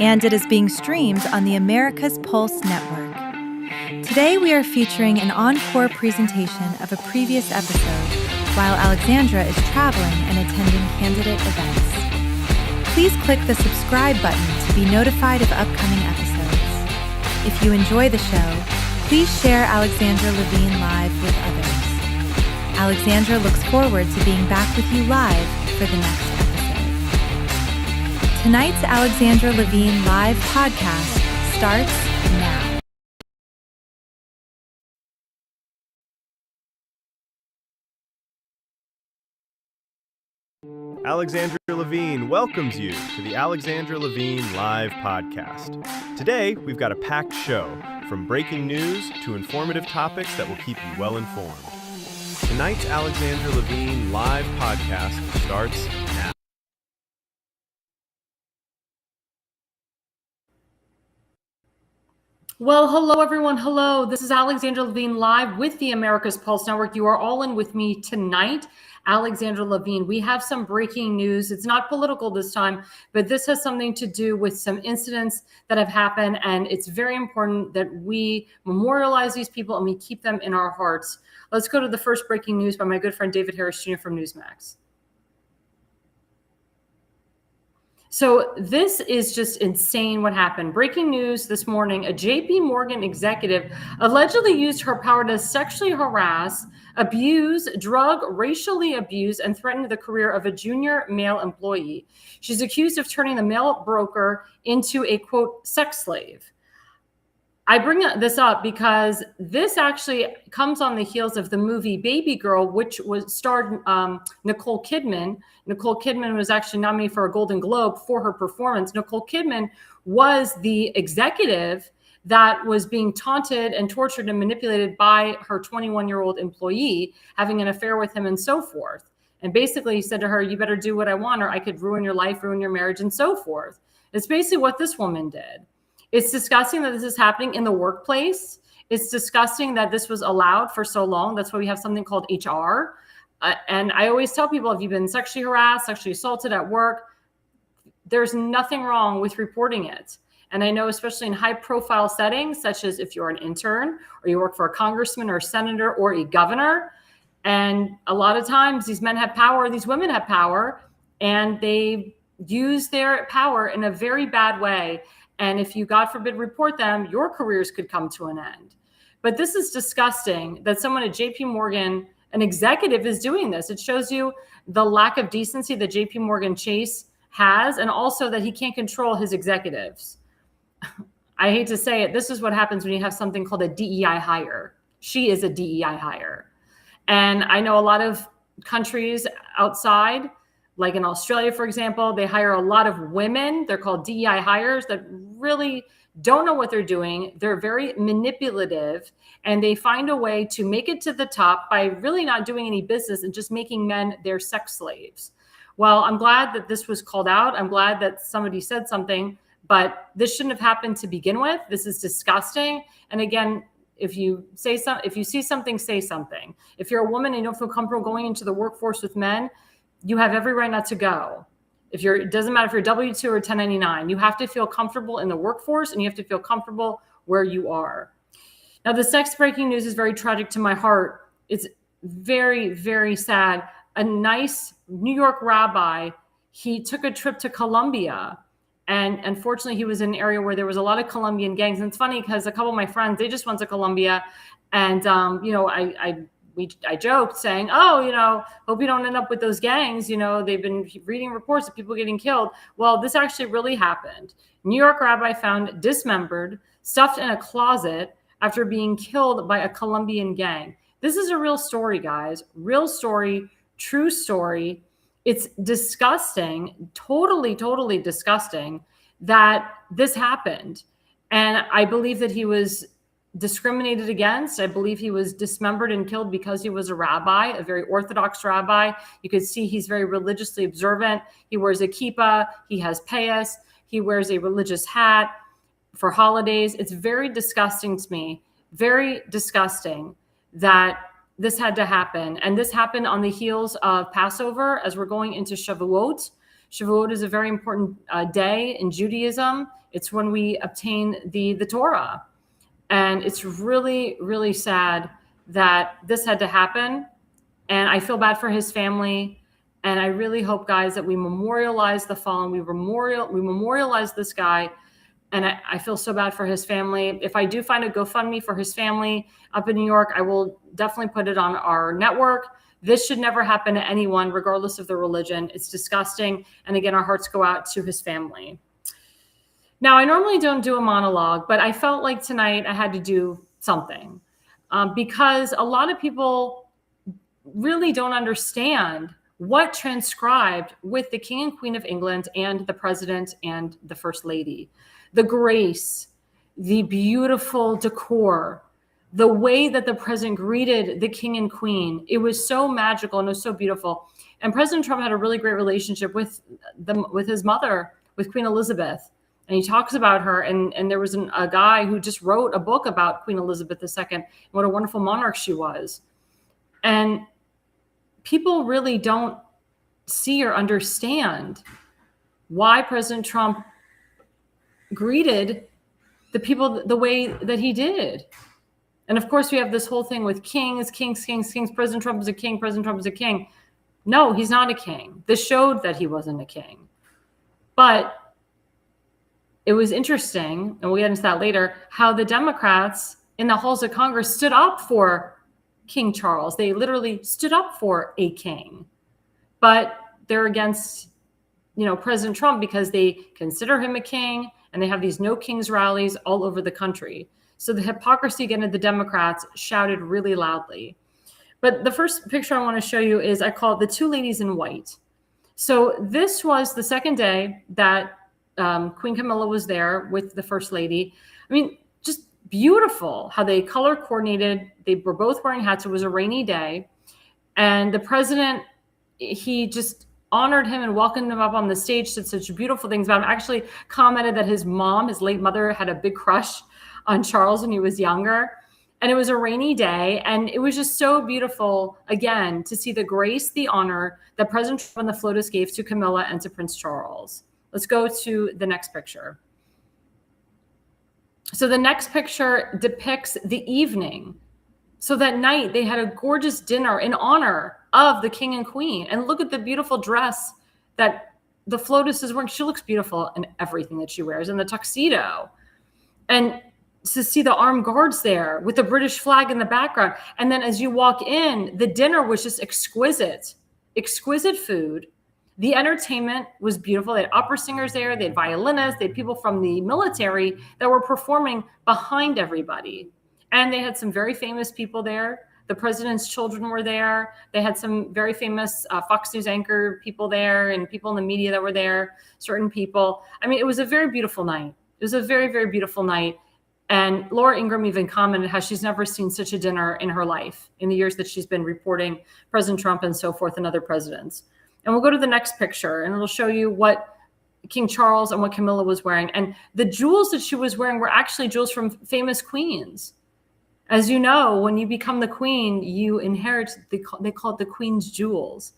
and it is being streamed on the America's Pulse Network. Today we are featuring an encore presentation of a previous episode while Alexandra is traveling and attending candidate events. Please click the subscribe button to be notified of upcoming episodes. If you enjoy the show, please share Alexandra Levine live with others. Alexandra looks forward to being back with you live for the next episode. Tonight's Alexandra Levine live podcast starts now. Alexandra Levine welcomes you to the Alexandra Levine Live Podcast. Today, we've got a packed show, from breaking news to informative topics that will keep you well informed. Tonight's Alexandra Levine Live Podcast starts now. Well, hello, everyone. Hello. This is Alexandra Levine live with the America's Pulse Network. You are all in with me tonight. Alexandra Levine. We have some breaking news. It's not political this time, but this has something to do with some incidents that have happened. And it's very important that we memorialize these people and we keep them in our hearts. Let's go to the first breaking news by my good friend David Harris Jr. from Newsmax. So this is just insane what happened. Breaking news this morning, a JP Morgan executive allegedly used her power to sexually harass, abuse, racially abuse, and threaten the career of a junior male employee. She's accused of turning the male broker into a, quote, sex slave. I bring this up because this actually comes on the heels of the movie Baby Girl, which was starred Nicole Kidman. Nicole Kidman was actually nominated for a Golden Globe for her performance. Nicole Kidman was the executive that was being taunted and tortured and manipulated by her 21-year-old employee, having an affair with him and so forth. And basically he said to her, you better do what I want or I could ruin your life, ruin your marriage, and so forth. It's basically what this woman did. It's disgusting that this is happening in the workplace. It's disgusting that this was allowed for so long. That's why we have something called HR. And I always tell people, if you've been sexually harassed, sexually assaulted at work, there's nothing wrong with reporting it. And I know, especially in high profile settings, such as if you're an intern or you work for a congressman or a senator or a governor. And a lot of times these men have power, these women have power, and they use their power in a very bad way. And if you, God forbid, report them, your careers could come to an end. But this is disgusting that someone at JP Morgan, an executive, is doing this. It shows you the lack of decency that JP Morgan Chase has, and also that he can't control his executives. I hate to say it. This is what happens when you have something called a DEI hire. She is a DEI hire. And I know a lot of countries outside, like in Australia, for example, they hire a lot of women. They're called DEI hires that really don't know what they're doing. They're very manipulative, and they find a way to make it to the top by really not doing any business and just making men their sex slaves. Well, I'm glad that this was called out. I'm glad that somebody said something, but this shouldn't have happened to begin with. This is disgusting. And again, if you see something, say something. If you're a woman and you don't feel comfortable going into the workforce with men, you have every right not to go. It doesn't matter if you're W-2 or 1099, you have to feel comfortable in the workforce and you have to feel comfortable where you are. Now, this next breaking news is very tragic to my heart. It's very, very sad. A nice New York rabbi, he took a trip to Colombia, and unfortunately he was in an area where there was a lot of Colombian gangs. And it's funny because a couple of my friends, they just went to Colombia, and I joked saying, hope you don't end up with those gangs. They've been reading reports of people getting killed. Well, this actually really happened. New York rabbi found dismembered, stuffed in a closet after being killed by a Colombian gang. This is a real story, guys. Real story, true story. It's disgusting, totally, totally disgusting that this happened. And I believe that he was discriminated against. I believe he was dismembered and killed because he was a rabbi, a very Orthodox rabbi. You could see he's very religiously observant. He wears a kippah. He has payas. He wears a religious hat for holidays. It's very disgusting to me, very disgusting that this had to happen. And this happened on the heels of Passover as we're going into Shavuot. Shavuot is a very important day in Judaism. It's when we obtain the Torah. And it's really, really sad that this had to happen. And I feel bad for his family. And I really hope, guys, that we memorialize the fallen. We memorialize this guy. And I feel so bad for his family. If I do find a GoFundMe for his family up in New York, I will definitely put it on our network. This should never happen to anyone, regardless of their religion. It's disgusting. And again, our hearts go out to his family. Now, I normally don't do a monologue, but I felt like tonight I had to do something because a lot of people really don't understand what transcribed with the King and Queen of England and the President and the First Lady. The grace, the beautiful decor, the way that the President greeted the King and Queen. It was so magical and it was so beautiful. And President Trump had a really great relationship with his mother, with Queen Elizabeth. And he talks about her. And there was a guy who just wrote a book about Queen Elizabeth II and what a wonderful monarch she was. And people really don't see or understand why President Trump greeted the people the way that he did. And of course, we have this whole thing with kings. President Trump is a king. President Trump is a king. No, he's not a king. This showed that he wasn't a king. But it was interesting, and we'll get into that later, how the Democrats in the halls of Congress stood up for King Charles. They literally stood up for a king. But they're against, President Trump because they consider him a king, and they have these no kings rallies all over the country. So the hypocrisy again of the Democrats shouted really loudly. But the first picture I want to show you is, I call it the two ladies in white. So this was the second day that Queen Camilla was there with the First Lady. I mean, just beautiful how they color coordinated. They were both wearing hats. It was a rainy day. And the president, he just honored him and welcomed him up on the stage, said such beautiful things about him. Actually commented that his mom, his late mother, had a big crush on Charles when he was younger. And it was a rainy day. And it was just so beautiful, again, to see the grace, the honor that President Trump and the FLOTUS gave to Camilla and to Prince Charles. Let's go to the next picture. So the next picture depicts the evening. So that night they had a gorgeous dinner in honor of the King and Queen. And look at the beautiful dress that the FLOTUS is wearing. She looks beautiful in everything that she wears, in the tuxedo. And to see the armed guards there with the British flag in the background. And then as you walk in, the dinner was just exquisite food. The entertainment was beautiful. They had opera singers there. They had violinists. They had people from the military that were performing behind everybody. And they had some very famous people there. The president's children were there. They had some very famous Fox News anchor people there and people in the media that were there, certain people. I mean, it was a very beautiful night. It was a very, very beautiful night. And Laura Ingraham even commented how she's never seen such a dinner in her life in the years that she's been reporting President Trump and so forth and other presidents. And we'll go to the next picture and it'll show you what King Charles and what Camilla was wearing. And the jewels that she was wearing were actually jewels from famous queens. As you know, when you become the queen, you inherit, they call it the queen's jewels.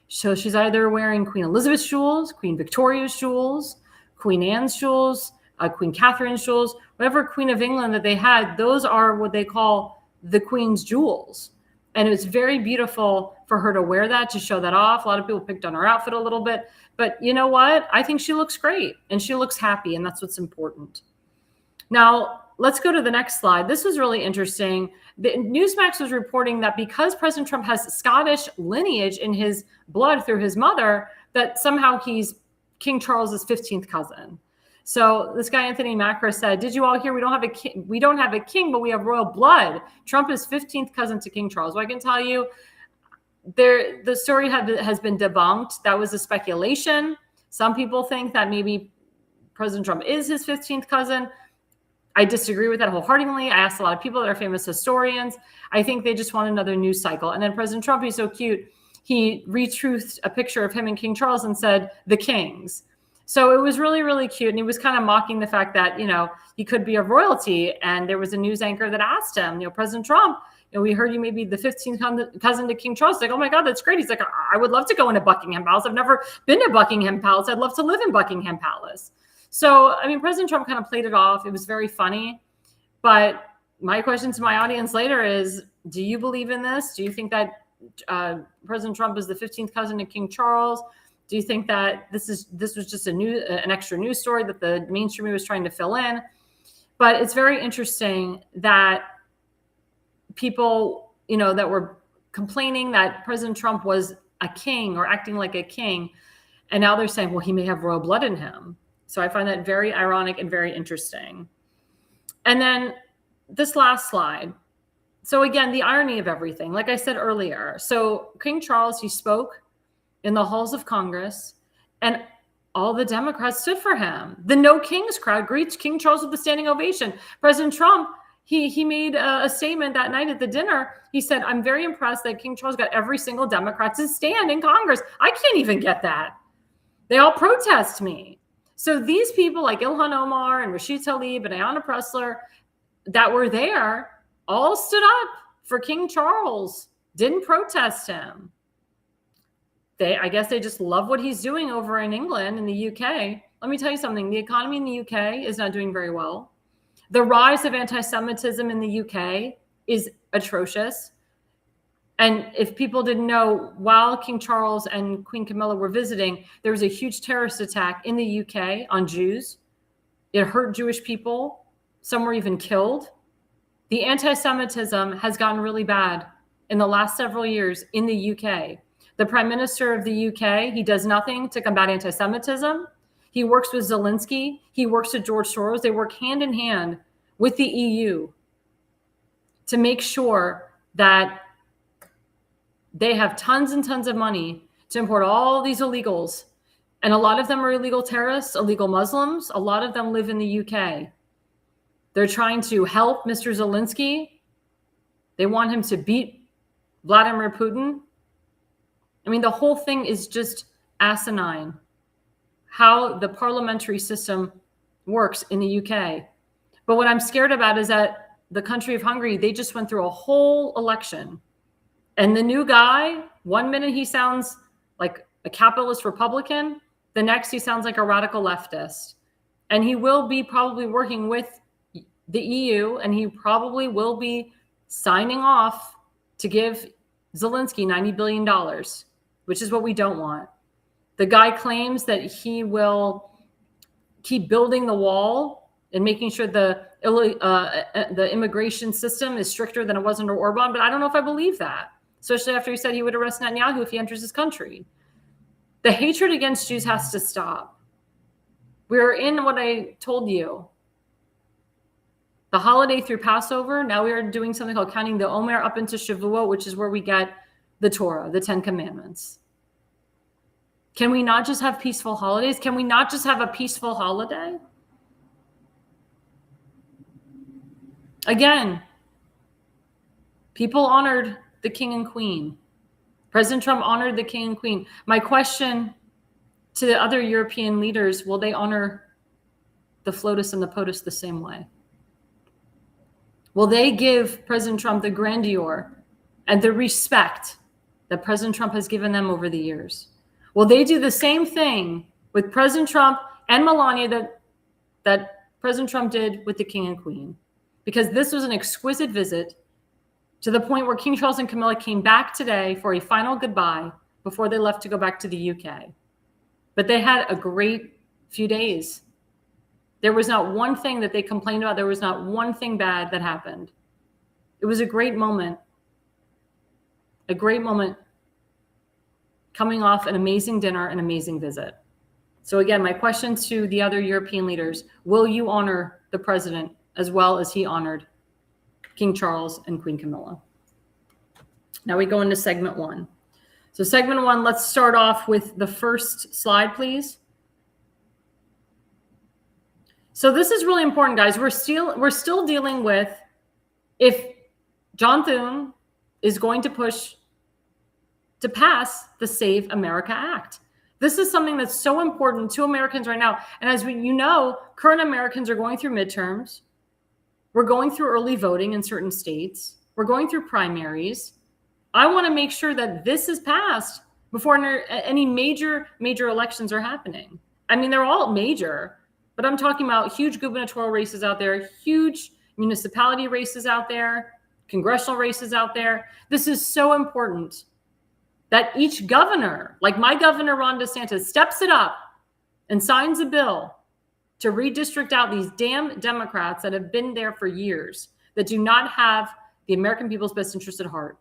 So she's either wearing Queen Elizabeth's jewels, Queen Victoria's jewels, Queen Anne's jewels, Queen Catherine's jewels, whatever Queen of England that they had, those are what they call the queen's jewels. And it was very beautiful for her to wear that, to show that off. A lot of people picked on her outfit a little bit. But you know what? I think she looks great and she looks happy, and that's what's important. Now, let's go to the next slide. This was really interesting. The Newsmax was reporting that because President Trump has Scottish lineage in his blood through his mother, that somehow he's King Charles's 15th cousin. So this guy, Anthony Macro, said, did you all hear? We don't have a king, but we have royal blood. Trump is 15th cousin to King Charles. Well, I can tell you, the story has been debunked. That was a speculation. Some people think that maybe President Trump is his 15th cousin. I disagree with that wholeheartedly. I asked a lot of people that are famous historians. I think they just want another news cycle. And then President Trump, he's so cute. He retruthed a picture of him and King Charles and said, the kings. So it was really, really cute. And he was kind of mocking the fact that, he could be a royalty. And there was a news anchor that asked him, President Trump, we heard you may be the 15th cousin to King Charles. Like, oh my God, that's great. He's like, I would love to go into Buckingham Palace. I've never been to Buckingham Palace. I'd love to live in Buckingham Palace. So, I mean, President Trump kind of played it off. It was very funny. But my question to my audience later is, do you believe in this? Do you think that President Trump is the 15th cousin of King Charles? Do you think that this was just an extra news story that the mainstream was trying to fill in? But it's very interesting that people, that were complaining that President Trump was a king or acting like a king, and now they're saying, well, he may have royal blood in him. So I find that very ironic and very interesting. And then this last slide. So again, the irony of everything, like I said earlier. So King Charles, he spoke in the halls of Congress, and all the Democrats stood for him. The No Kings crowd greets King Charles with a standing ovation. President Trump, he made a statement that night at the dinner. He said, I'm very impressed that King Charles got every single Democrat to stand in Congress. I can't even get that. They all protest me. So these people like Ilhan Omar and Rashid Tlaib and Ayanna Pressley that were there all stood up for King Charles, didn't protest him. I guess they just love what he's doing over in England and the UK. Let me tell you something. The economy in the UK is not doing very well. The rise of anti-Semitism in the UK is atrocious. And if people didn't know, while King Charles and Queen Camilla were visiting, there was a huge terrorist attack in the UK on Jews. It hurt Jewish people. Some were even killed. The anti-Semitism has gotten really bad in the last several years in the UK. The Prime Minister of the UK, he does nothing to combat anti-Semitism. He works with Zelensky. He works with George Soros. They work hand in hand with the EU to make sure that they have tons and tons of money to import all these illegals. And a lot of them are illegal terrorists, illegal Muslims. A lot of them live in the UK. They're trying to help Mr. Zelensky. They want him to beat Vladimir Putin. I mean, the whole thing is just asinine, how the parliamentary system works in the UK. But what I'm scared about is that the country of Hungary, they just went through a whole election. And the new guy, one minute he sounds like a capitalist Republican, the next he sounds like a radical leftist. And he will be probably working with the EU, and he probably will be signing off to give Zelensky $90 billion, which is what we don't want. The guy claims that he will keep building the wall and making sure the immigration system is stricter than it was under Orban, but I don't know if I believe that, especially after he said he would arrest Netanyahu if he enters his country. The hatred against Jews has to stop. We're in what I told you. The holiday through Passover, now we are doing something called counting the Omer up into Shavuot, which is where we get the Torah, the 10 Commandments. Can we not just have peaceful holidays? Can we not just have a peaceful holiday? Again, people honored the king and queen. President Trump honored the king and queen. My question to the other European leaders, will they honor the FLOTUS and the POTUS the same way? Will they give President Trump the grandeur and the respect that President Trump has given them over the years? Will they do the same thing with President Trump and Melania that President Trump did with the king and queen? Because this was an exquisite visit, to the point where King Charles and Camilla came back today for a final goodbye before they left to go back to the UK. But they had a great few days. There was not one thing that they complained about. There was not one thing bad that happened. It was a great moment. A great moment coming off an amazing dinner, an amazing visit. So again, my question to the other European leaders, will you honor the president as well as he honored King Charles and Queen Camilla? Now we go into segment one. So segment one, let's start off with the first slide, please. So this is really important, guys. We're still dealing with if John Thune is going to push to pass the Save America Act. This is something that's so important to Americans right now. And as you know, current Americans are going through midterms. We're going through early voting in certain states. We're going through primaries. I want to make sure that this is passed before any major elections are happening. I mean, they're all major, But I'm talking about huge gubernatorial races out there, huge municipality races out there, congressional races out there. This is so important that each governor, like my governor, Ron DeSantis, steps it up and signs a bill to redistrict out these damn Democrats that have been there for years, that do not have the American people's best interest at heart.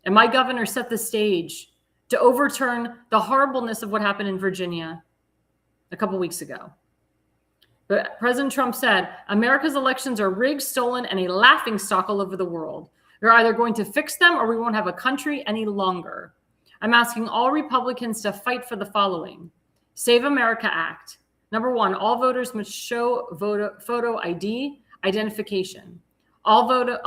And my governor set the stage to overturn the horribleness of what happened in Virginia a couple weeks ago. But President Trump said, America's elections are rigged, stolen, and a laughingstock all over the world. We're either going to fix them or we won't have a country any longer. I'm asking all Republicans to fight for the following. Save America Act. Number 1, all voters must show photo ID identification. All voters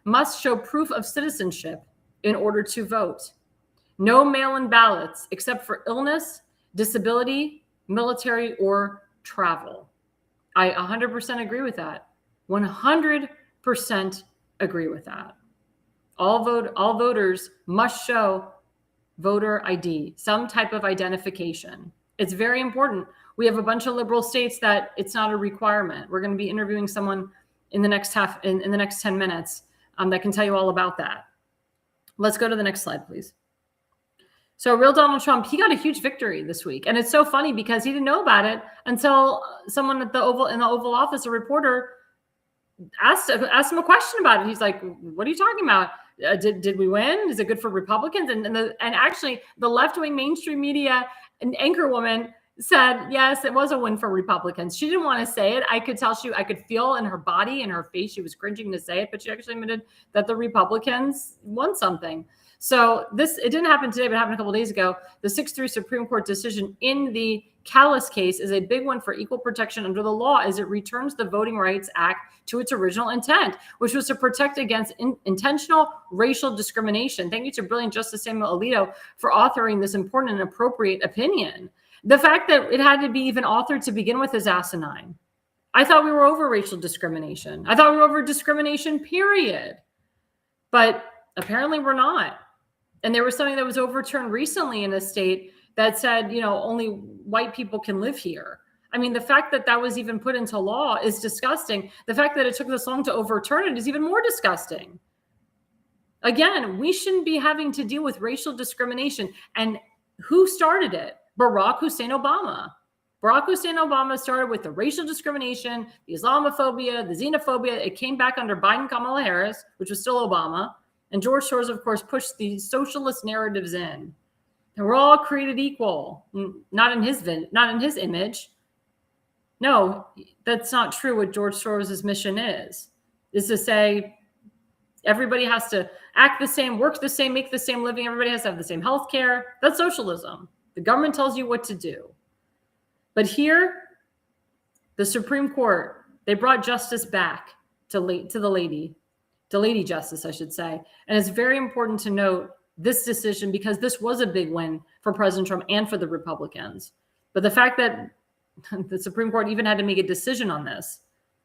must show proof of citizenship in order to vote. No mail-in ballots except for illness, disability, military, or travel. I 100% agree with that. 100% agree with that. All voters must show voter ID, some type of identification. It's very important. We have a bunch of liberal states that it's not a requirement. We're going to be interviewing someone in the next 10 minutes that can tell you all about that. Let's go to the next slide, please. So real Donald Trump, he got a huge victory this week. And it's so funny because he didn't know about it until someone in the Oval Office, a reporter, asked him a question about it. He's like, what are you talking about? Did we win? Is it good for Republicans? And actually the left-wing mainstream media and anchor woman said, yes, it was a win for Republicans. She didn't want to say it. I could tell I could feel in her body and her face, she was cringing to say it, but she actually admitted that the Republicans won something. So it didn't happen today, but it happened a couple of days ago. The 6-3 Supreme Court decision in the Callus case is a big one for equal protection under the law, as it returns the Voting Rights Act to its original intent, which was to protect against intentional racial discrimination. Thank you to brilliant Justice Samuel Alito for authoring this important and appropriate opinion. The fact that it had to be even authored to begin with is asinine. I thought we were over racial discrimination. I thought we were over discrimination, period. But apparently we're not. And there was something that was overturned recently in a state that said, only white people can live here. I mean, the fact that that was even put into law is disgusting. The fact that it took this long to overturn it is even more disgusting. Again, we shouldn't be having to deal with racial discrimination. And who started it? Barack Hussein Obama. Barack Hussein Obama started with the racial discrimination, the Islamophobia, the xenophobia. It came back under Biden, Kamala Harris, which was still Obama. And George Soros, of course, pushed the socialist narratives in. And we're all created equal, not in his image. No, that's not true. What George Soros' mission is to say everybody has to act the same, work the same, make the same living. Everybody has to have the same health care. That's socialism. The government tells you what to do. But here, the Supreme Court, they brought justice back to Lady Justice, I should say. And it's very important to note this decision because this was a big win for President Trump and for the Republicans. But the fact that the Supreme Court even had to make a decision on this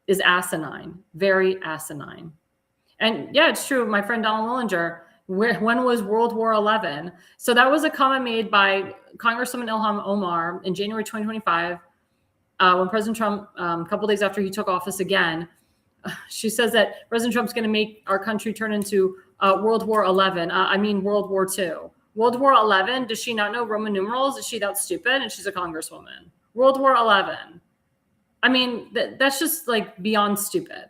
is asinine, very asinine. And yeah, it's true. My friend Donald Willinger, when was World War XI? So that was a comment made by Congresswoman Ilhan Omar in January 2025, when President Trump, a couple days after he took office again, she says that President Trump's going to make our country turn into World War XI. World War II. World War XI, does she not know Roman numerals? Is she that stupid? And she's a congresswoman. World War XI. I mean, that's just like beyond stupid.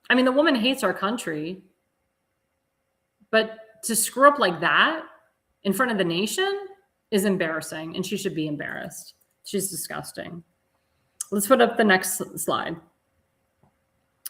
I mean, the woman hates our country. But to screw up like that in front of the nation is embarrassing, and she should be embarrassed. She's disgusting. Let's put up the next slide.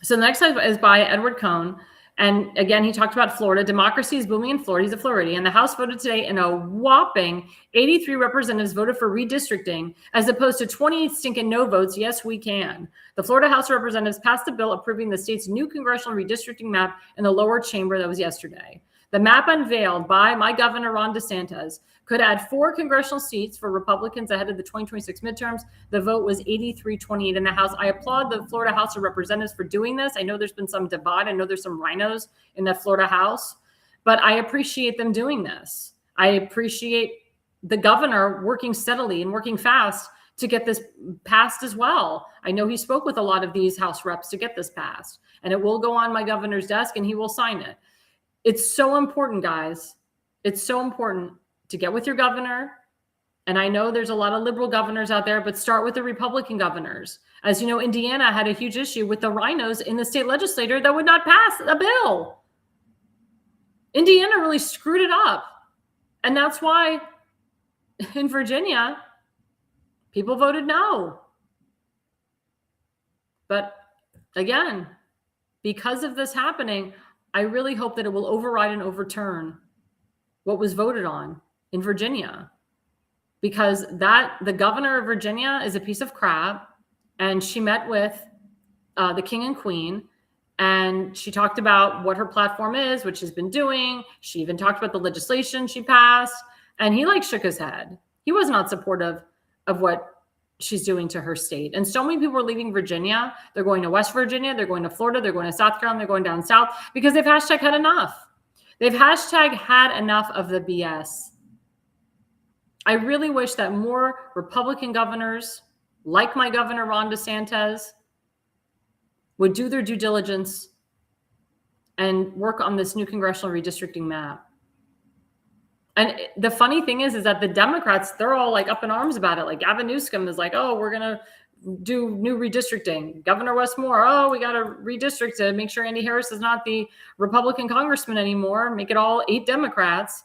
So the next slide is by Edward Cohn. And again, he talked about Florida. Democracy is booming in Florida. He's a Floridian. The House voted today, and a whopping 83 representatives voted for redistricting, as opposed to 28 stinking no votes. Yes, we can. The Florida House of Representatives passed a bill approving the state's new congressional redistricting map in the lower chamber. That was yesterday. The map unveiled by my governor, Ron DeSantis, could add 4 congressional seats for Republicans ahead of the 2026 midterms. The vote was 83-28 in the House. I applaud the Florida House of Representatives for doing this. I know there's been some divide. I know there's some rhinos in the Florida House, but I appreciate them doing this. I appreciate the governor working steadily and working fast to get this passed as well. I know he spoke with a lot of these House reps to get this passed, and it will go on my governor's desk and he will sign it. It's so important, guys. It's so important to get with your governor. And I know there's a lot of liberal governors out there, but start with the Republican governors. As you know, Indiana had a huge issue with the rhinos in the state legislature that would not pass a bill. Indiana really screwed it up. And that's why in Virginia, people voted no. But again, because of this happening, I really hope that it will override and overturn what was voted on in Virginia. Because the governor of Virginia is a piece of crap, and she met with the king and queen, and she talked about what her platform is, what she's been doing. She even talked about the legislation she passed, and he shook his head. He was not supportive of what she's doing to her state. And so many people are leaving Virginia. They're going to West Virginia. They're going to Florida. They're going to South Carolina. They're going down south because they've hashtag had enough. They've hashtag had enough of the BS. I really wish that more Republican governors, like my governor, Ron DeSantis, would do their due diligence and work on this new congressional redistricting map. And the funny thing is that the Democrats, they're all up in arms about it. Gavin Newsom is oh, we're going to do new redistricting. Governor Westmore, oh, we got to redistrict to make sure Andy Harris is not the Republican congressman anymore. Make it all 8 Democrats.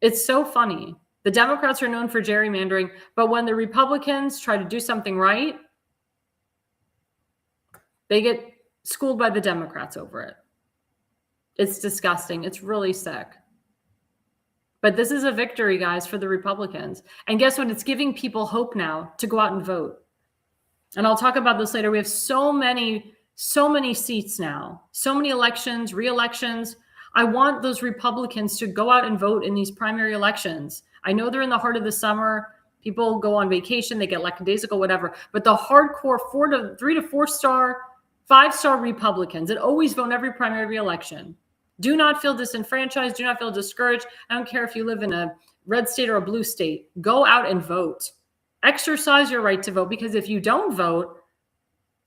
It's so funny. The Democrats are known for gerrymandering, but when the Republicans try to do something right, they get schooled by the Democrats over it. It's disgusting. It's really sick. But this is a victory, guys, for the Republicans. And guess what? It's giving people hope now to go out and vote. And I'll talk about this later. We have so many seats now, so many elections, re-elections. I want those Republicans to go out and vote in these primary elections. I know they're in the heart of the summer. People go on vacation, they get lackadaisical, whatever. But the hardcore 3 to 4 star, 5-star Republicans that always vote in every primary re-election, do not feel disenfranchised. Do not feel discouraged. I don't care if you live in a red state or a blue state. Go out and vote. Exercise your right to vote, because if you don't vote,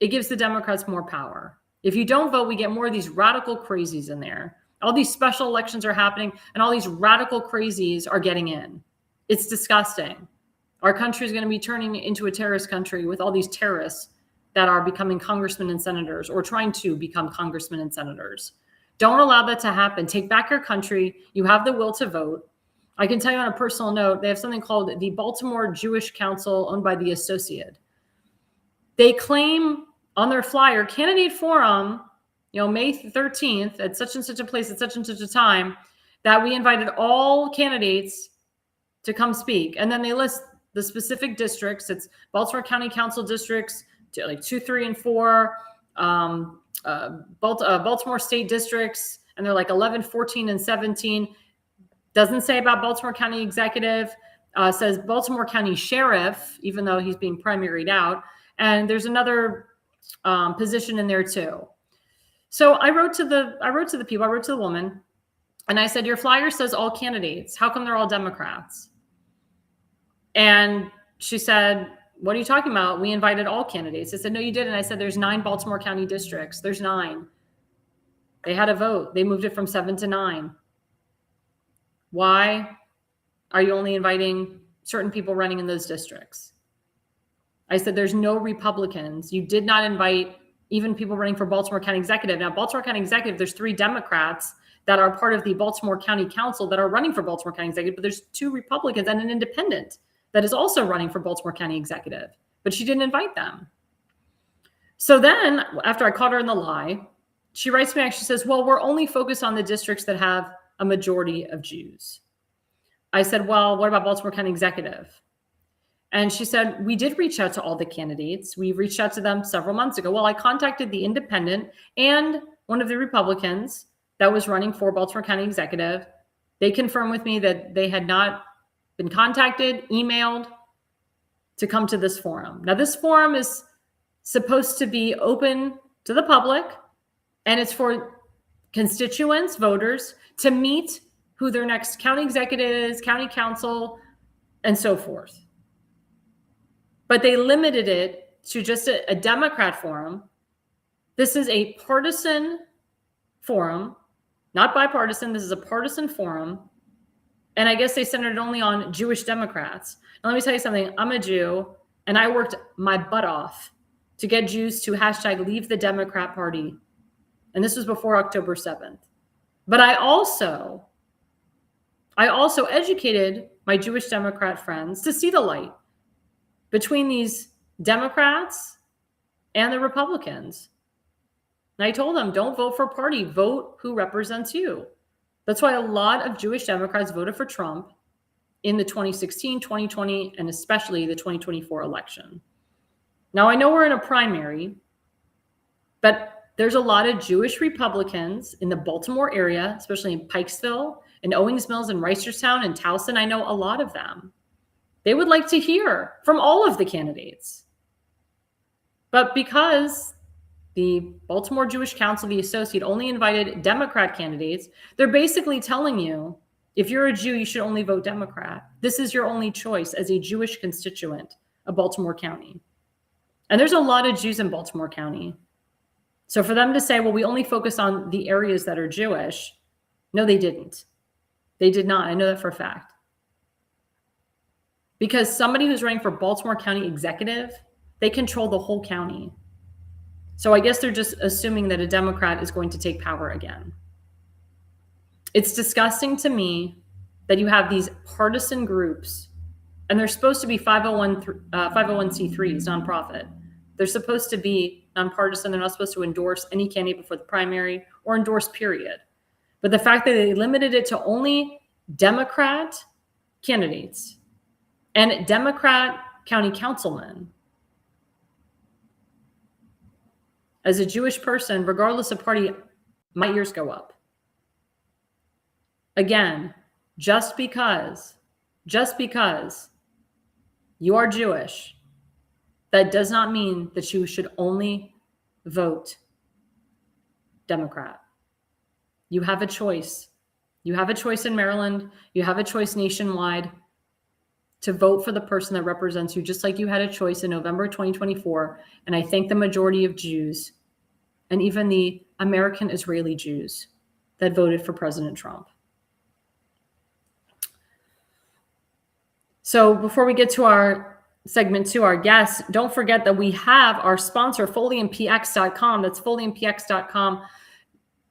it gives the Democrats more power. If you don't vote, we get more of these radical crazies in there. All these special elections are happening, and all these radical crazies are getting in. It's disgusting. Our country is going to be turning into a terrorist country with all these terrorists that are becoming congressmen and senators, or trying to become congressmen and senators. Don't allow that to happen. Take back your country. You have the will to vote. I can tell you on a personal note, they have something called the Baltimore Jewish Council, owned by the Associated. They claim on their flyer, candidate forum, May 13th at such and such a place at such and such a time, that we invited all candidates to come speak. And then they list the specific districts. It's Baltimore County Council districts, 2, 3, and 4, Baltimore state districts, and they're 11, 14, and 17. Doesn't say about Baltimore County Executive, says Baltimore County Sheriff, even though he's being primaried out. And there's another position in there too. So I wrote to the people, I wrote to the woman, and I said, your flyer says all candidates. How come they're all Democrats? And she said, what are you talking about? We invited all candidates. I said, no, you didn't. I said, there's 9 Baltimore County districts. There's 9. They had a vote. They moved it from 7 to 9. Why are you only inviting certain people running in those districts? I said, there's no Republicans. You did not invite even people running for Baltimore County Executive. Now, Baltimore County Executive, there's 3 Democrats that are part of the Baltimore County Council that are running for Baltimore County Executive, but there's 2 Republicans and an independent that is also running for Baltimore County Executive, but she didn't invite them. So then, after I caught her in the lie, she writes me back, she says, well, we're only focused on the districts that have a majority of Jews. I said, well, what about Baltimore County Executive? And she said, we did reach out to all the candidates. We reached out to them several months ago. Well, I contacted the independent and one of the Republicans that was running for Baltimore County Executive. They confirmed with me that they had not been contacted, emailed to come to this forum. Now, this forum is supposed to be open to the public, and it's for constituents, voters, to meet who their next county executive is, county council, and so forth. But they limited it to just a Democrat forum. This is a partisan forum, not bipartisan. This is a partisan forum. And I guess they centered it only on Jewish Democrats. Now, let me tell you something. I'm a Jew, and I worked my butt off to get Jews to hashtag leave the Democrat Party. And this was before October 7th. But I also educated my Jewish Democrat friends to see the light between these Democrats and the Republicans. And I told them, don't vote for a party, vote who represents you. That's why a lot of Jewish Democrats voted for Trump in the 2016, 2020, and especially the 2024 election. Now, I know we're in a primary, but there's a lot of Jewish Republicans in the Baltimore area, especially in Pikesville and Owings Mills and Reisterstown and Towson. I know a lot of them. They would like to hear from all of the candidates. But because the Baltimore Jewish Council, the Associate, only invited Democrat candidates, they're basically telling you, if you're a Jew, you should only vote Democrat. This is your only choice as a Jewish constituent of Baltimore County. And there's a lot of Jews in Baltimore County. So for them to say, well, we only focus on the areas that are Jewish, no, they didn't. They did not. I know that for a fact. Because somebody who's running for Baltimore County executive, they control the whole county. So I guess they're just assuming that a Democrat is going to take power again. It's disgusting to me that you have these partisan groups, and they're supposed to be 501c3s, nonprofit. They're supposed to be nonpartisan. They're not supposed to endorse any candidate before the primary or endorse, period. But the fact that they limited it to only Democrat candidates and Democrat county councilmen, as a Jewish person, regardless of party, my ears go up. Again, just because you are Jewish, that does not mean that you should only vote Democrat. You have a choice. You have a choice in Maryland. You have a choice nationwide to vote for the person that represents you, just like you had a choice in November 2024. And I thank the majority of Jews and even the American Israeli Jews that voted for President Trump. So before we get to our segment 2, our guests, don't forget that we have our sponsor, FoliumPX.com. That's FoliumPX.com.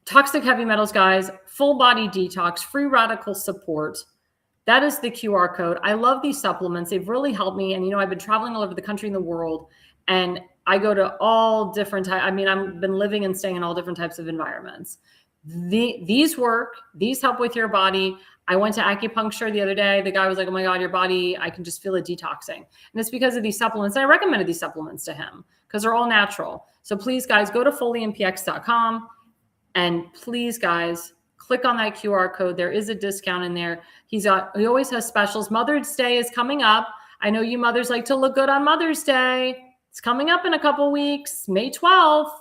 Toxic heavy metals, guys, full body detox, free radical support. That is the QR code. I love these supplements. They've really helped me. And, I've been traveling all over the country and the world, and I go to all different types. I've been living and staying in all different types of environments. These work. These help with your body. I went to acupuncture the other day. The guy was like, oh my God, your body, I can just feel it detoxing. And it's because of these supplements. And I recommended these supplements to him because they're all natural. So please, guys, go to FoliumPX.com. And please, guys, click on that QR code. There is a discount in there. He always has specials. Mother's Day is coming up. I know you mothers like to look good on Mother's Day. It's coming up in a couple weeks, May 12th.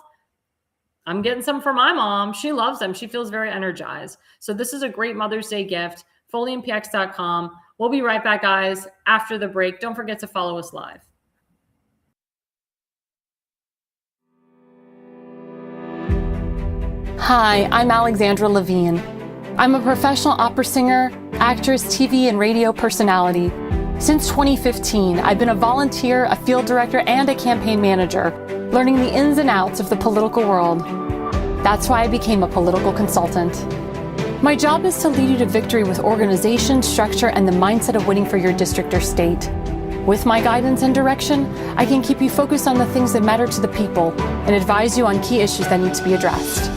I'm getting some for my mom. She loves them. She feels very energized. So this is a great Mother's Day gift. FoliumPX.com. We'll be right back, guys, after the break. Don't forget to follow us live. Hi, I'm Alexandra Levine. I'm a professional opera singer, actress, TV, and radio personality. Since 2015, I've been a volunteer, a field director, and a campaign manager, learning the ins and outs of the political world. That's why I became a political consultant. My job is to lead you to victory with organization, structure, and the mindset of winning for your district or state. With my guidance and direction, I can keep you focused on the things that matter to the people and advise you on key issues that need to be addressed.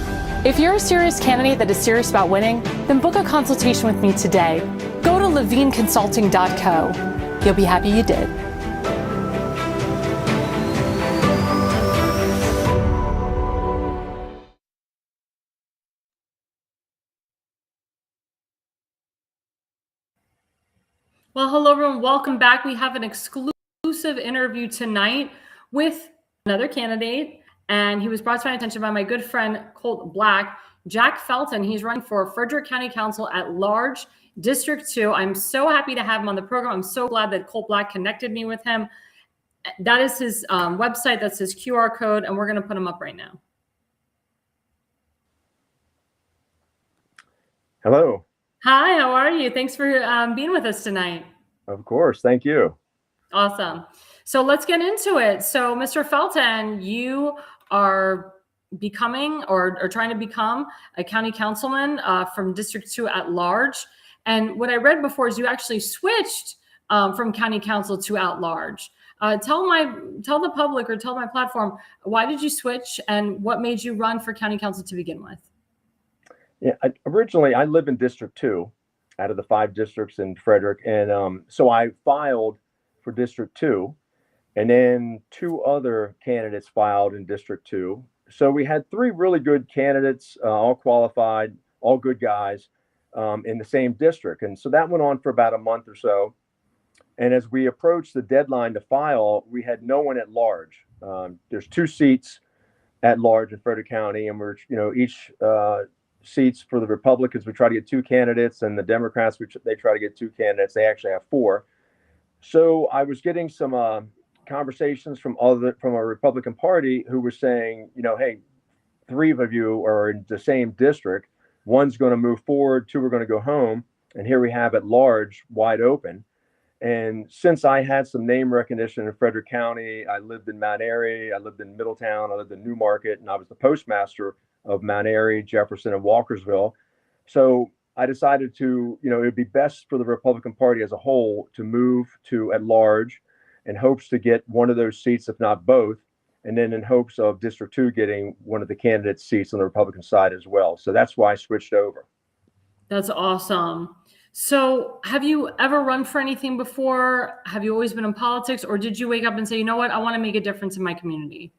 If you're a serious candidate that is serious about winning, then book a consultation with me today. Go to levineconsulting.co. You'll be happy you did. Well, hello, everyone. Welcome back. We have an exclusive interview tonight with another candidate, and he was brought to my attention by my good friend, Colt Black. Jack Felton. He's running for Frederick County Council at Large, District 2. I'm so happy to have him on the program. I'm so glad that Colt Black connected me with him. That is his website. That's his QR code, and we're going to put him up right now. Hello. Hi, how are you? Thanks for being with us tonight. Of course. Thank you. Awesome. So let's get into it. So, Mr. Felton, you are becoming or trying to become a county councilman from District 2 at large. And what I read before is you actually switched from county council to at large. Tell the public or tell my platform, why did you switch and what made you run for county council to begin with? Yeah, originally I live in District 2 out of the 5 districts in Frederick. And so I filed for District 2, and then 2 other candidates filed in District 2. So we had 3 really good candidates, all qualified, all good guys in the same district. And so that went on for about a month or so. And as we approached the deadline to file, we had no one at large. There's 2 seats at large in Frederick County, and we're, each seats for the Republicans, we try to get 2 candidates, and the Democrats, they try to get 2 candidates. They actually have 4. So I was getting some conversations from a Republican Party who were saying, hey, 3 of you are in the same district. One's going to move forward, 2 are going to go home, and here we have at large wide open. And since I had some name recognition in Frederick County, I lived in Mount Airy, I lived in Middletown, I lived in Newmarket, and I was the postmaster of Mount Airy, Jefferson, and Walkersville. So I decided to, it would be best for the Republican Party as a whole to move to at large in hopes to get one of those seats, if not both, and then in hopes of District 2 getting one of the candidates' seats on the Republican side as well. So that's why I switched over. That's awesome. So have you ever run for anything before? Have you always been in politics, or did you wake up and say, you know what, I want to make a difference in my community?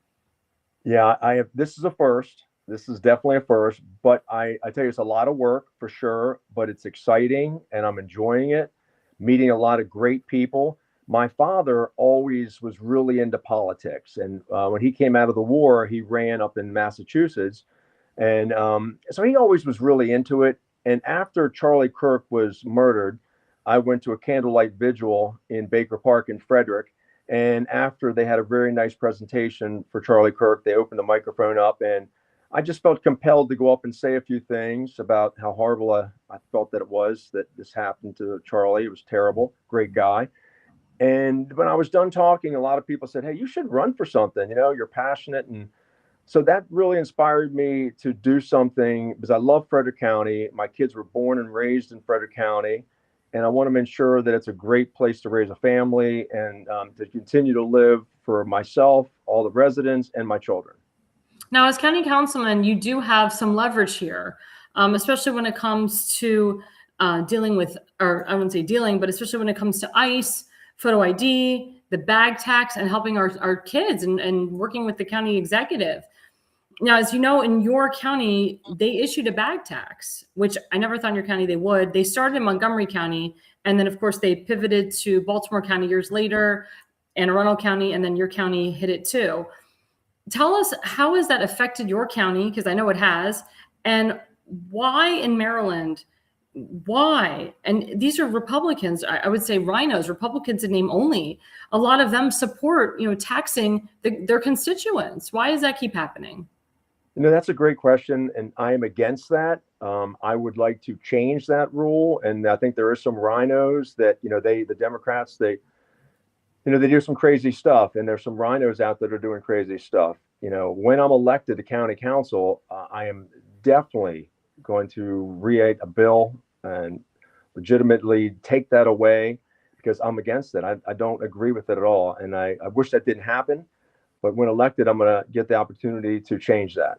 Yeah, I have. This is a first. This is definitely a first, but I tell you, it's a lot of work for sure, but it's exciting and I'm enjoying it, meeting a lot of great people. My father always was really into politics. And when he came out of the war, he ran up in Massachusetts. And so he always was really into it. And after Charlie Kirk was murdered, I went to a candlelight vigil in Baker Park in Frederick. And after they had a very nice presentation for Charlie Kirk, they opened the microphone up, and I just felt compelled to go up and say a few things about how horrible I felt that it was that this happened to Charlie. It was terrible, great guy. And when I was done talking, a lot of people said, hey, you should run for something. You're passionate. And so that really inspired me to do something, because I love Frederick County. My kids were born and raised in Frederick County, and I want to ensure that it's a great place to raise a family and to continue to live for myself, all the residents, and my children. Now, as county councilman, you do have some leverage here, especially when it comes to dealing with, or I wouldn't say dealing, but especially when it comes to ICE, photo ID, the bag tax, and helping our kids and working with the county executive. Now, as you know, in your county, they issued a bag tax, which I never thought in your county they would. They started in Montgomery County, and then, of course, they pivoted to Baltimore County years later, Anne Arundel County, and then your county hit it too. Tell us, how has that affected your county? Because I know it has. And why in Maryland? Why? And these are Republicans, I would say rhinos, Republicans in name only. A lot of them support, taxing their constituents. Why does that keep happening? That's a great question, and I am against that. I would like to change that rule, and I think there are some rhinos that, the Democrats, they do some crazy stuff, and there's some rhinos out there that are doing crazy stuff. When I'm elected to county council, I am definitely going to create a bill and legitimately take that away, because I'm against it. I don't agree with it at all, and I wish that didn't happen. But when elected, I'm going to get the opportunity to change that.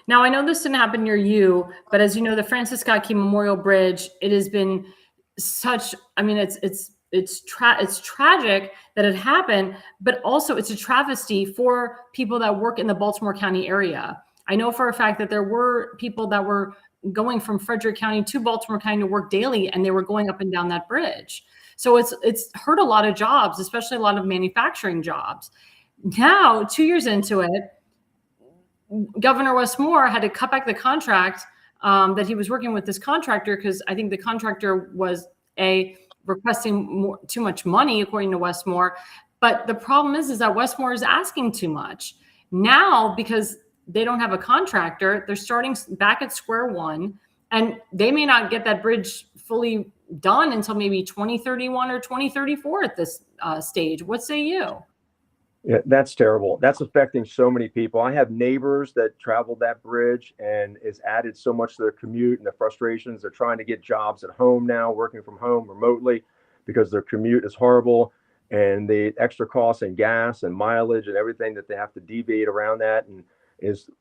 Now, I know this didn't happen near you, but as you know, the Francis Scott Key Memorial Bridge, it has been such, it's tragic that it happened, but also it's a travesty for people that work in the Baltimore County area. I know for a fact that there were people that were going from Frederick County to Baltimore County to work daily, and they were going up and down that bridge. So it's hurt a lot of jobs, especially a lot of manufacturing jobs. Now, 2 years into it, Governor Westmore had to cut back the contract that he was working with this contractor, because I think the contractor was requesting too much money, according to Westmore. But the problem is that Westmore is asking too much. Now, because they don't have a contractor, they're starting back at square one, and they may not get that bridge fully done until maybe 2031 or 2034 at this stage. What say you? Yeah, that's terrible. That's affecting so many people. I have neighbors that traveled that bridge, and it's added so much to their commute and the frustrations. They're trying to get jobs at home now, working from home remotely, because their commute is horrible, and the extra costs and gas and mileage and everything that they have to deviate around that, and is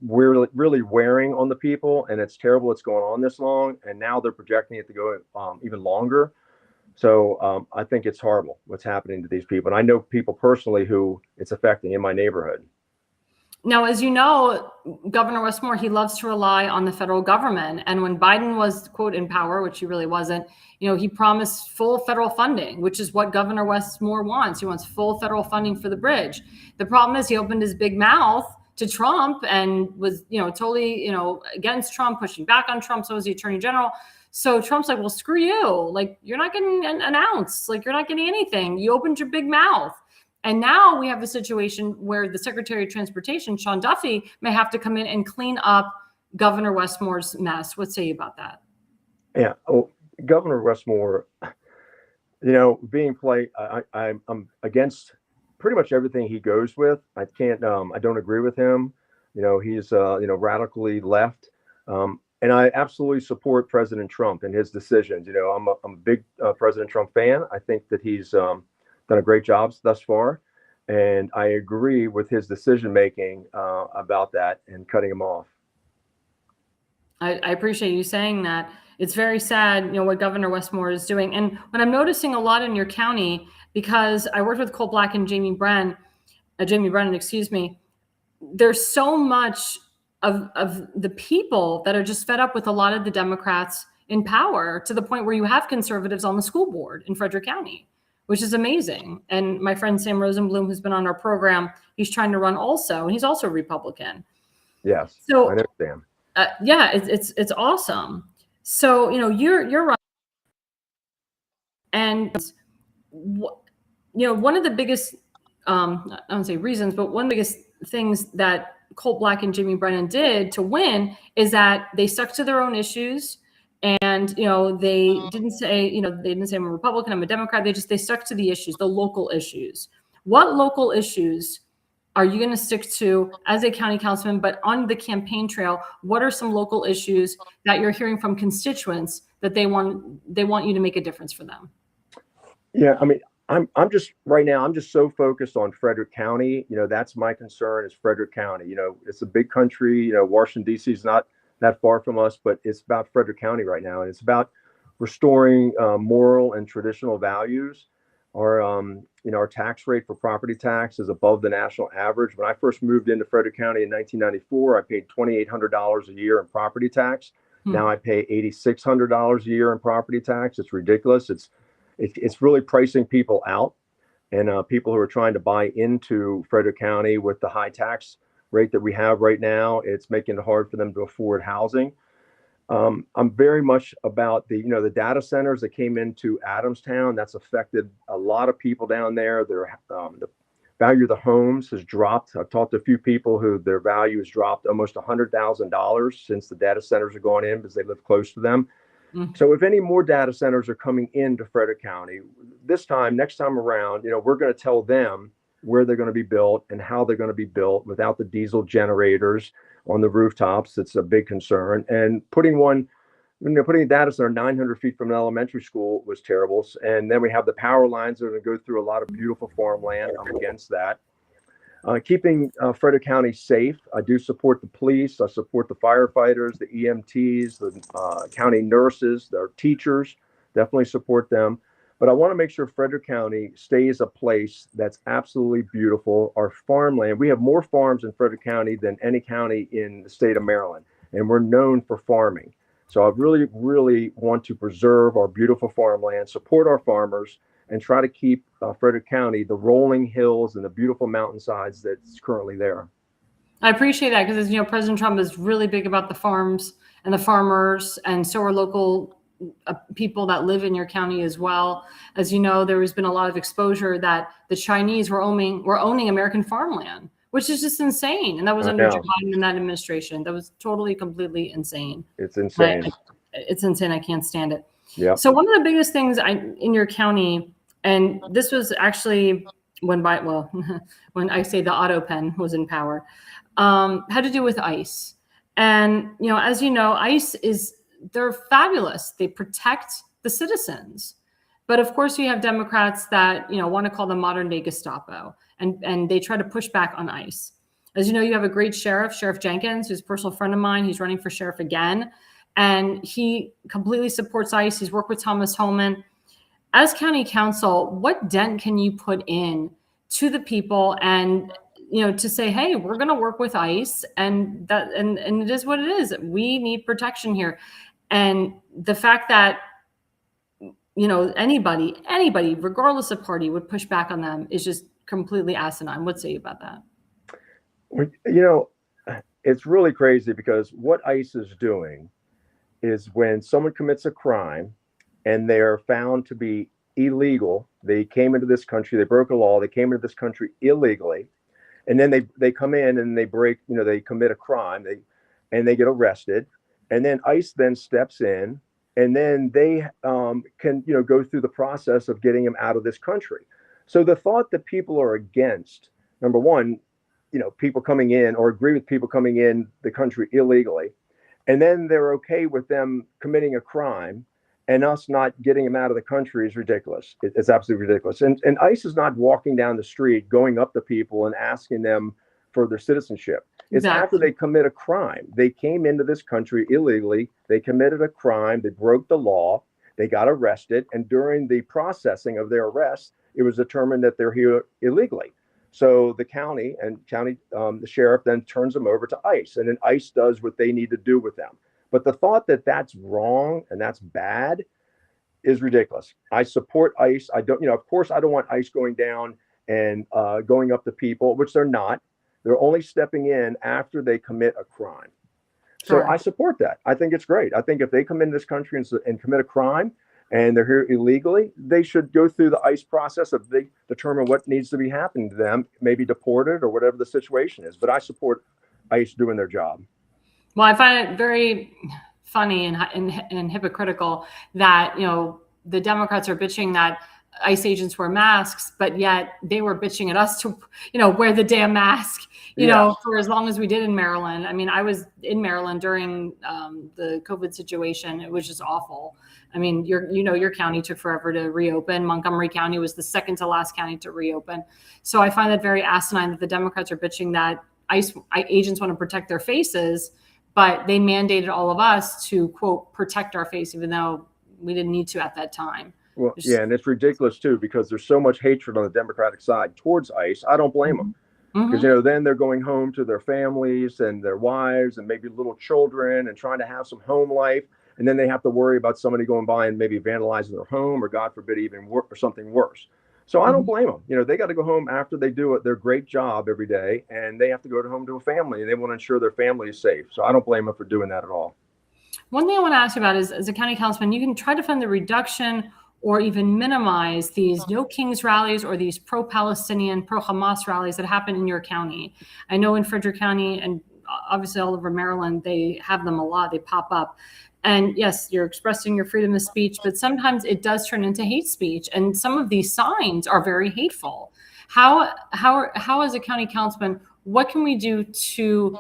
really, really wearing on the people. And it's terrible it's going on this long, and now they're projecting it to go even longer. So I think it's horrible what's happening to these people. And I know people personally who it's affecting in my neighborhood. Now, as you know, Governor Westmore, he loves to rely on the federal government. And when Biden was, quote, in power, which he really wasn't, he promised full federal funding, which is what Governor Westmore wants. He wants full federal funding for the bridge. The problem is he opened his big mouth to Trump and was, totally, against Trump, pushing back on Trump. So was the attorney general. So Trump's like, well, screw you. Like, you're not getting an ounce. Like, you're not getting anything. You opened your big mouth. And now we have a situation where the Secretary of Transportation, Sean Duffy, may have to come in and clean up Governor Westmore's mess. What say you about that? Yeah. Oh, Governor Westmore, being I'm against pretty much everything he goes with. I don't agree with him. He's, radically left. And I absolutely support President Trump and his decisions. I'm a big President Trump fan. I think that he's done a great job thus far. And I agree with his decision making about that and cutting him off. I appreciate you saying that. It's very sad, what Governor Westmore is doing. And what I'm noticing a lot in your county, because I worked with Cole Black and Jamie Brennan, there's so much of the people that are just fed up with a lot of the Democrats in power, to the point where you have conservatives on the school board in Frederick County, which is amazing. And my friend Sam Rosenblum, who's been on our program, he's trying to run also, and he's also a Republican. Yes, so I know Sam. Yeah, it's awesome. So you're right, and one of the biggest I don't say reasons, but one of the biggest things that Colt Black and Jamie Brennan did to win is that they stuck to their own issues. And, they didn't say, I'm a Republican, I'm a Democrat. They stuck to the issues, the local issues. What local issues are you going to stick to as a county councilman? But on the campaign trail, what are some local issues that you're hearing from constituents that they want you to make a difference for them? Yeah, I mean, I'm just right now, I'm just so focused on Frederick County. That's my concern, is Frederick County. It's a big country. Washington, D.C. is not that far from us, but it's about Frederick County right now. And it's about restoring moral and traditional values. Our tax rate for property tax is above the national average. When I first moved into Frederick County in 1994, I paid $2,800 a year in property tax. Now I pay $8,600 a year in property tax. It's ridiculous. It's really pricing people out, and people who are trying to buy into Frederick County with the high tax rate that we have right now, it's making it hard for them to afford housing. I'm very much about the data centers that came into Adamstown. That's affected a lot of people down there. The value of the homes has dropped. I've talked to a few people who their value has dropped almost $100,000 since the data centers are going in, because they live close to them. So if any more data centers are coming into Frederick County, next time around, we're going to tell them where they're going to be built and how they're going to be built without the diesel generators on the rooftops. It's a big concern. And putting a data center 900 feet from an elementary school was terrible. And then we have the power lines that are going to go through a lot of beautiful farmland. I'm against that. Keeping Frederick County safe. I do support the police. I support the firefighters, the EMTs, the county nurses, their teachers. Definitely support them. But I want to make sure Frederick County stays a place that's absolutely beautiful. Our farmland, we have more farms in Frederick County than any county in the state of Maryland, and we're known for farming. So I really, really want to preserve our beautiful farmland, support our farmers, and try to keep Frederick County, the rolling hills and the beautiful mountainsides that's currently there. I appreciate that because, President Trump is really big about the farms and the farmers, and so are local people that live in your county as well. As you know, there has been a lot of exposure that the Chinese were owning American farmland, which is just insane. And that was I under Joe know. Biden and that administration. That was totally, completely insane. It's insane. It's insane. I can't stand it. Yeah. So one of the biggest things in your county, and this was actually when I say the auto pen was in power, had to do with ICE. And, as you know, ICE they're fabulous. They protect the citizens. But of course, you have Democrats that, want to call them modern day Gestapo, and they try to push back on ICE. As you know, you have a great sheriff, Sheriff Jenkins, who's a personal friend of mine. He's running for sheriff again, and he completely supports ICE. He's worked with Thomas Holman. As county council, what dent can you put in to the people and, to say, hey, we're going to work with ICE, and it is what it is. We need protection here. And the fact that, anybody, regardless of party, would push back on them is just completely asinine. What say you about that? It's really crazy because what ICE is doing is when someone commits a crime and they're found to be illegal, they came into this country, they broke a law, they came into this country illegally, and then they come in and they break, they commit a crime, they get arrested, and then ICE then steps in, and then they can go through the process of getting them out of this country. So the thought that people are against, number one, people coming in or agree with people coming in the country illegally, and then they're okay with them committing a crime and us not getting them out of the country is ridiculous. It's absolutely ridiculous. And ICE is not walking down the street, going up to people and asking them for their citizenship. It's after they commit a crime. They came into this country illegally. They committed a crime. They broke the law. They got arrested. And during the processing of their arrest, it was determined that they're here illegally. So the the sheriff then turns them over to ICE, and then ICE does what they need to do with them. But the thought that that's wrong and that's bad is ridiculous. I support ICE. I don't, of course, I don't want ICE going down and going up to people, which they're not. They're only stepping in after they commit a crime. So I support that. I think it's great. I think if they come into this country and commit a crime and they're here illegally, they should go through the ICE process of they determine what needs to be happening to them, maybe deported or whatever the situation is. But I support ICE doing their job. Well, I find it very funny and hypocritical that, the Democrats are bitching that ICE agents wear masks, but yet they were bitching at us to, wear the damn mask, for as long as we did in Maryland. I mean, I was in Maryland during the COVID situation. It was just awful. I mean, your county took forever to reopen. Montgomery County was the second to last county to reopen. So I find that very asinine that the Democrats are bitching that ICE agents want to protect their faces, but they mandated all of us to, quote, protect our face, even though we didn't need to at that time. Well, yeah, and it's ridiculous, too, because there's so much hatred on the Democratic side towards ICE. I don't blame them because, then they're going home to their families and their wives and maybe little children and trying to have some home life. And then they have to worry about somebody going by and maybe vandalizing their home or, God forbid, even or something worse. So I don't blame them. They got to go home after they do their great job every day, and they have to go home to a family, and they want to ensure their family is safe. So I don't blame them for doing that at all. One thing I want to ask you about is, as a county councilman, you can try to fund the reduction or even minimize these No Kings rallies or these pro-Palestinian, pro-Hamas rallies that happen in your county. I know in Frederick County and obviously all over Maryland, they have them a lot. They pop up. And yes, you're expressing your freedom of speech, but sometimes it does turn into hate speech. And some of these signs are very hateful. How as a county councilman, what can we do to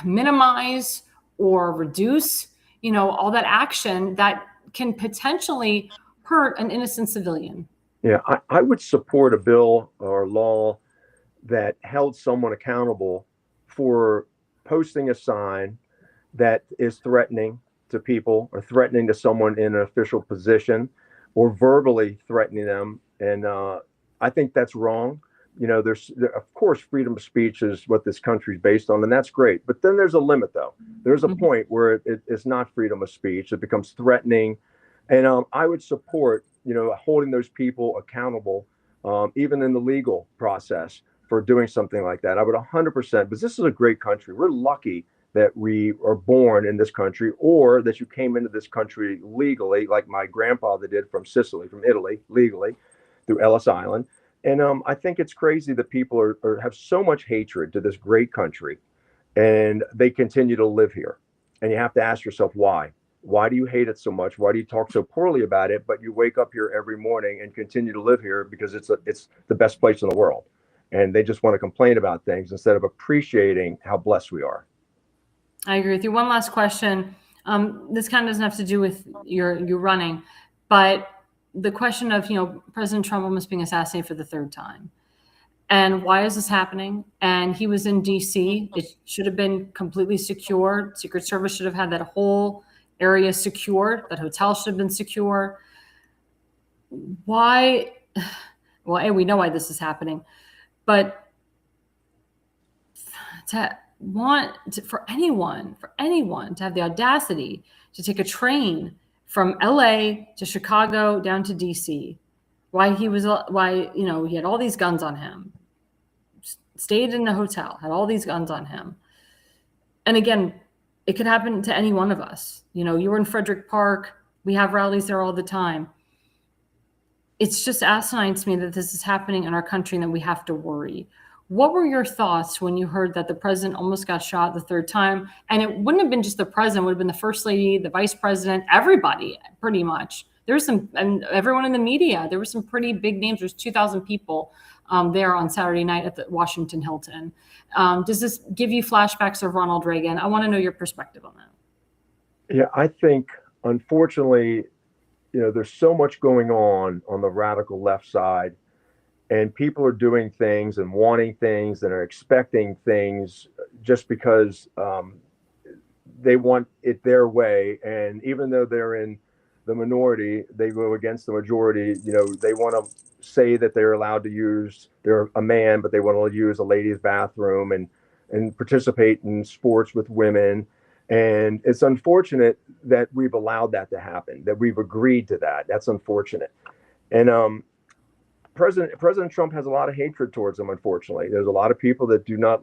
minimize or reduce, all that action that can potentially hurt an innocent civilian? Yeah, I would support a bill or law that held someone accountable for posting a sign that is threatening to people or threatening to someone in an official position or verbally threatening them. And I think that's wrong. There's of course, freedom of speech is what this country is based on, and that's great. But then there's a limit, though. There's a point where it's not freedom of speech. It becomes threatening. And I would support, holding those people accountable, even in the legal process for doing something like that. I would 100%, but this is a great country. We're lucky that we are born in this country, or that you came into this country legally, like my grandfather did from Sicily, from Italy, legally through Ellis Island. And I think it's crazy that people have so much hatred to this great country, and they continue to live here. And you have to ask yourself why. Why do you hate it so much? Why do you talk so poorly about it? But you wake up here every morning and continue to live here because it's the best place in the world. And they just want to complain about things instead of appreciating how blessed we are. I agree with you. One last question. This kind of doesn't have to do with your running, but the question of, President Trump almost being assassinated for the third time. And why is this happening? And he was in D.C. It should have been completely secure. Secret Service should have had that whole area secured. That hotel should have been secure. Why? Well, we know why this is happening. But for anyone to have the audacity to take a train from L.A. to Chicago down to D.C., why he had all these guns on him, stayed in a hotel, had all these guns on him. And again, it could happen to any one of us. You were in Frederick Park. We have rallies there all the time. It's just asinine to me that this is happening in our country and that we have to worry. What were your thoughts when you heard that the president almost got shot the third time? And it wouldn't have been just the president, it would have been the first lady, the vice president, everybody, pretty much. And everyone in the media, there were some pretty big names. There's 2,000 people there on Saturday night at the Washington Hilton. Does this give you flashbacks of Ronald Reagan? I want to know your perspective on that. Yeah, I think, unfortunately, there's so much going on the radical left side, and people are doing things and wanting things and are expecting things just because they want it their way. And even though they're in the minority, they go against the majority. They want to say that they're allowed to they're a man, but they want to use a ladies' bathroom and participate in sports with women. And it's unfortunate that we've allowed that to happen, that we've agreed to that. That's unfortunate. And President Trump has a lot of hatred towards him, unfortunately. There's a lot of people that do not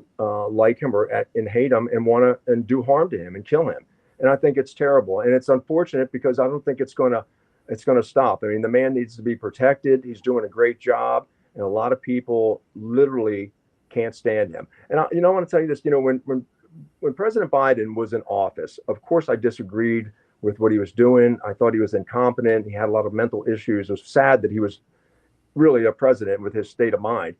like him and hate him and want to do harm to him and kill him. And I think it's terrible. And it's unfortunate because I don't think it's going to stop. I mean, the man needs to be protected. He's doing a great job. And a lot of people literally can't stand him. And I want to tell you this, when President Biden was in office, of course, I disagreed with what he was doing. I thought he was incompetent. He had a lot of mental issues. It was sad that he was really a president with his state of mind.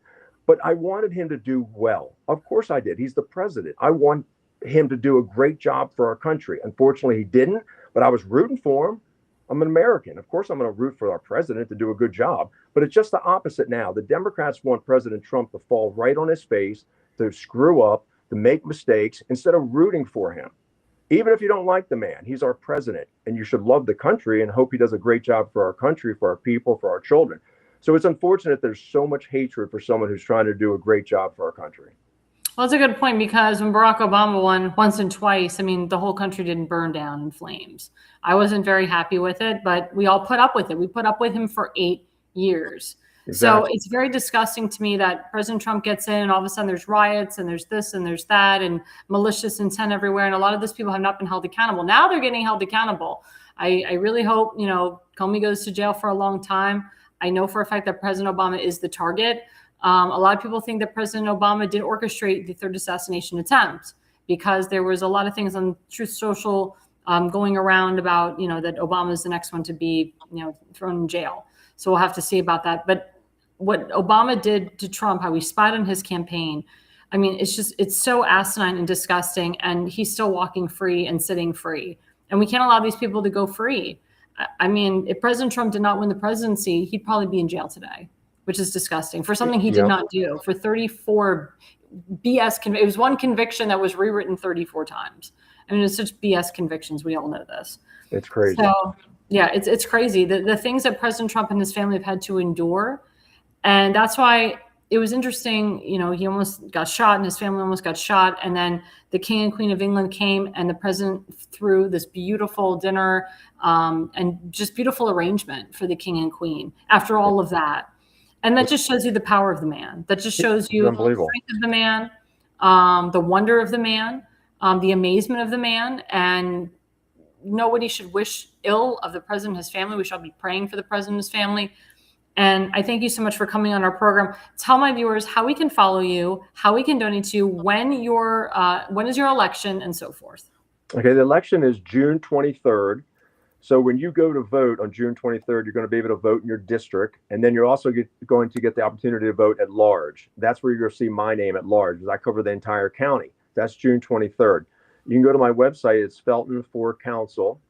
But I wanted him to do well. Of course I did. He's the president. I want him to do a great job for our country. Unfortunately, he didn't, but I was rooting for him. I'm an American. Of course, I'm going to root for our president to do a good job. But it's just the opposite now. The Democrats want President Trump to fall right on his face, to screw up, to make mistakes, instead of rooting for him. Even if you don't like the man, he's our president, and you should love the country and hope he does a great job for our country, for our people, for our children. So it's unfortunate there's so much hatred for someone who's trying to do a great job for our country. Well, that's a good point, because when Barack Obama won once and twice, the whole country didn't burn down in flames. I wasn't very happy with it, but we all put up with it. We put up with him for 8 years. Exactly. So it's very disgusting to me that President Trump gets in and all of a sudden there's riots and there's this and there's that and malicious intent everywhere. And a lot of those people have not been held accountable. Now they're getting held accountable. I really hope, Comey goes to jail for a long time. I know for a fact that President Obama is the target. A lot of people think that President Obama did orchestrate the third assassination attempt, because there was a lot of things on Truth Social going around about, that Obama is the next one to be, thrown in jail. So we'll have to see about that. But what Obama did to Trump, how he spied on his campaign, it's so asinine and disgusting. And he's still walking free and sitting free. And we can't allow these people to go free. If President Trump did not win the presidency, he'd probably be in jail today, which is disgusting for something he did not do, for 34 BS. It was one conviction that was rewritten 34 times. It's such BS convictions. We all know this. It's crazy. So yeah, it's crazy. The things that President Trump and his family have had to endure. And that's why it was interesting. He almost got shot and his family almost got shot. And then the King and Queen of England came and the president threw this beautiful dinner and just beautiful arrangement for the King and Queen after all of that. And that just shows you the power of the man. That just shows you the strength of the man, the wonder of the man, the amazement of the man. And nobody should wish ill of the president and his family. We should all be praying for the president and his family. And I thank you so much for coming on our program. Tell my viewers how we can follow you, how we can donate to you, when is your election, and so forth. Okay, the election is June 23rd. So when you go to vote on June 23rd, you're going to be able to vote in your district. And then you're also going to get the opportunity to vote at large. That's where you're going to see my name at large, because I cover the entire county. That's June 23rd. You can go to my website. It's Felton for Council.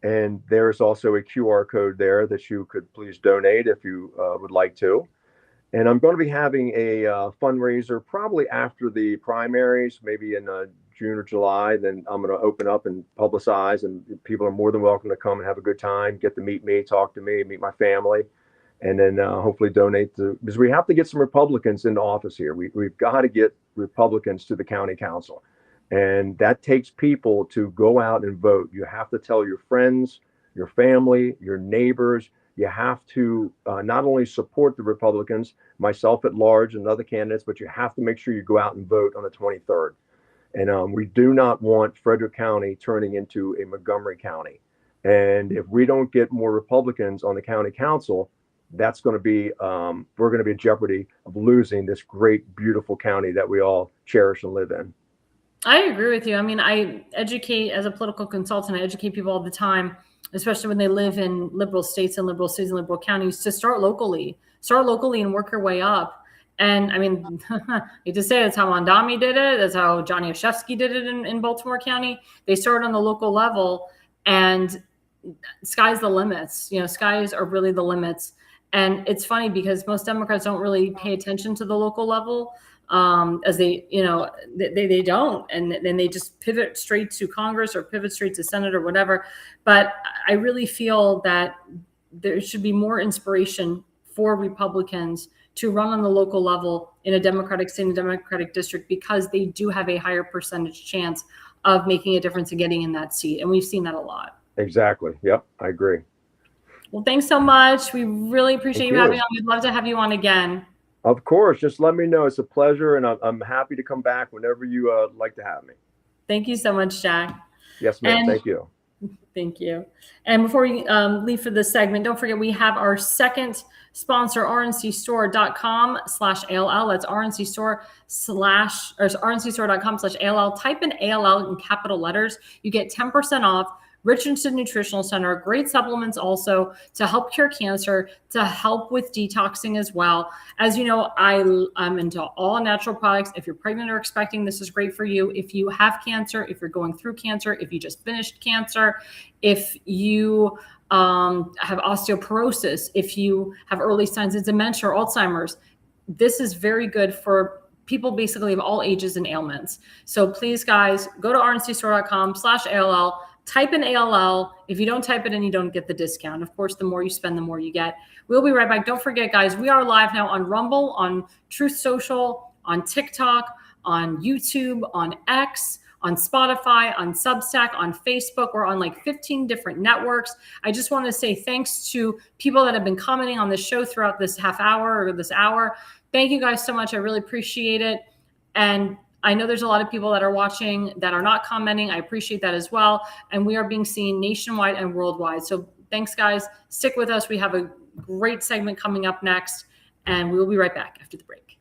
And there's also a QR code there that you could please donate if you would like to. And I'm going to be having a fundraiser probably after the primaries, maybe in June or July. Then I'm going to open up and publicize, and people are more than welcome to come and have a good time, get to meet me, talk to me, meet my family, and then hopefully donate because we have to get some Republicans into office here. We've got to get Republicans to the county council. And that takes people to go out and vote. You have to tell your friends, your family, your neighbors. You have to not only support the Republicans, myself at large and other candidates, but you have to make sure you go out and vote on the 23rd. And we do not want Frederick County turning into a Montgomery County. And if we don't get more Republicans on the county council, that's going to be, we're going to be in jeopardy of losing this great, beautiful county that we all cherish and live in. I agree with you. I mean, I educate as a political consultant. I educate people all the time, especially when they live in liberal states and liberal cities and liberal counties, to start locally and work your way up. And I mean, I hate to say it, that's how Mondami did it. That's how Johnny Oshevsky did it in Baltimore County. They started on the local level, and sky's the limits. Skies are really the limits. And it's funny because most Democrats don't really pay attention to the local level. As they don't, and then they just pivot straight to Congress or pivot straight to Senate or whatever. But I really feel that there should be more inspiration for Republicans to run on the local level in a Democratic state and Democratic district, because they do have a higher percentage chance of making a difference and getting in that seat. And we've seen that a lot. Exactly. Yep, I agree. Well, thanks so much. We really appreciate you having on. We'd love to have you on again. Of course. Just let me know. It's a pleasure, and I'm happy to come back whenever you like to have me. Thank you so much, Jack. Yes, ma'am. Thank you. Thank you. And before we leave for this segment, don't forget we have our second sponsor, rncstore.com/ALL. That's rncstore.com/ALL. Type in ALL in capital letters. You get 10% off. Richardson Nutritional Center, great supplements also to help cure cancer, to help with detoxing as well. As you know, I'm into all natural products. If you're pregnant or expecting, this is great for you. If you have cancer, if you're going through cancer, if you just finished cancer, if you have osteoporosis, if you have early signs of dementia or Alzheimer's, this is very good for people basically of all ages and ailments. So please, guys, go to rncstore.com/ALL. Type in ALL. If you don't type it in, you don't get the discount. Of course, the more you spend, the more you get. We'll be right back. Don't forget, guys, we are live now on Rumble, on Truth Social, on TikTok, on YouTube, on X, on Spotify, on Substack, on Facebook. We're on like 15 different networks. I just want to say thanks to people that have been commenting on this show throughout this half hour or this hour. Thank you guys so much. I really appreciate it. And I know there's a lot of people that are watching that are not commenting. I appreciate that as well. And we are being seen nationwide and worldwide. So thanks, guys. Stick with us. We have a great segment coming up next, and we will be right back after the break.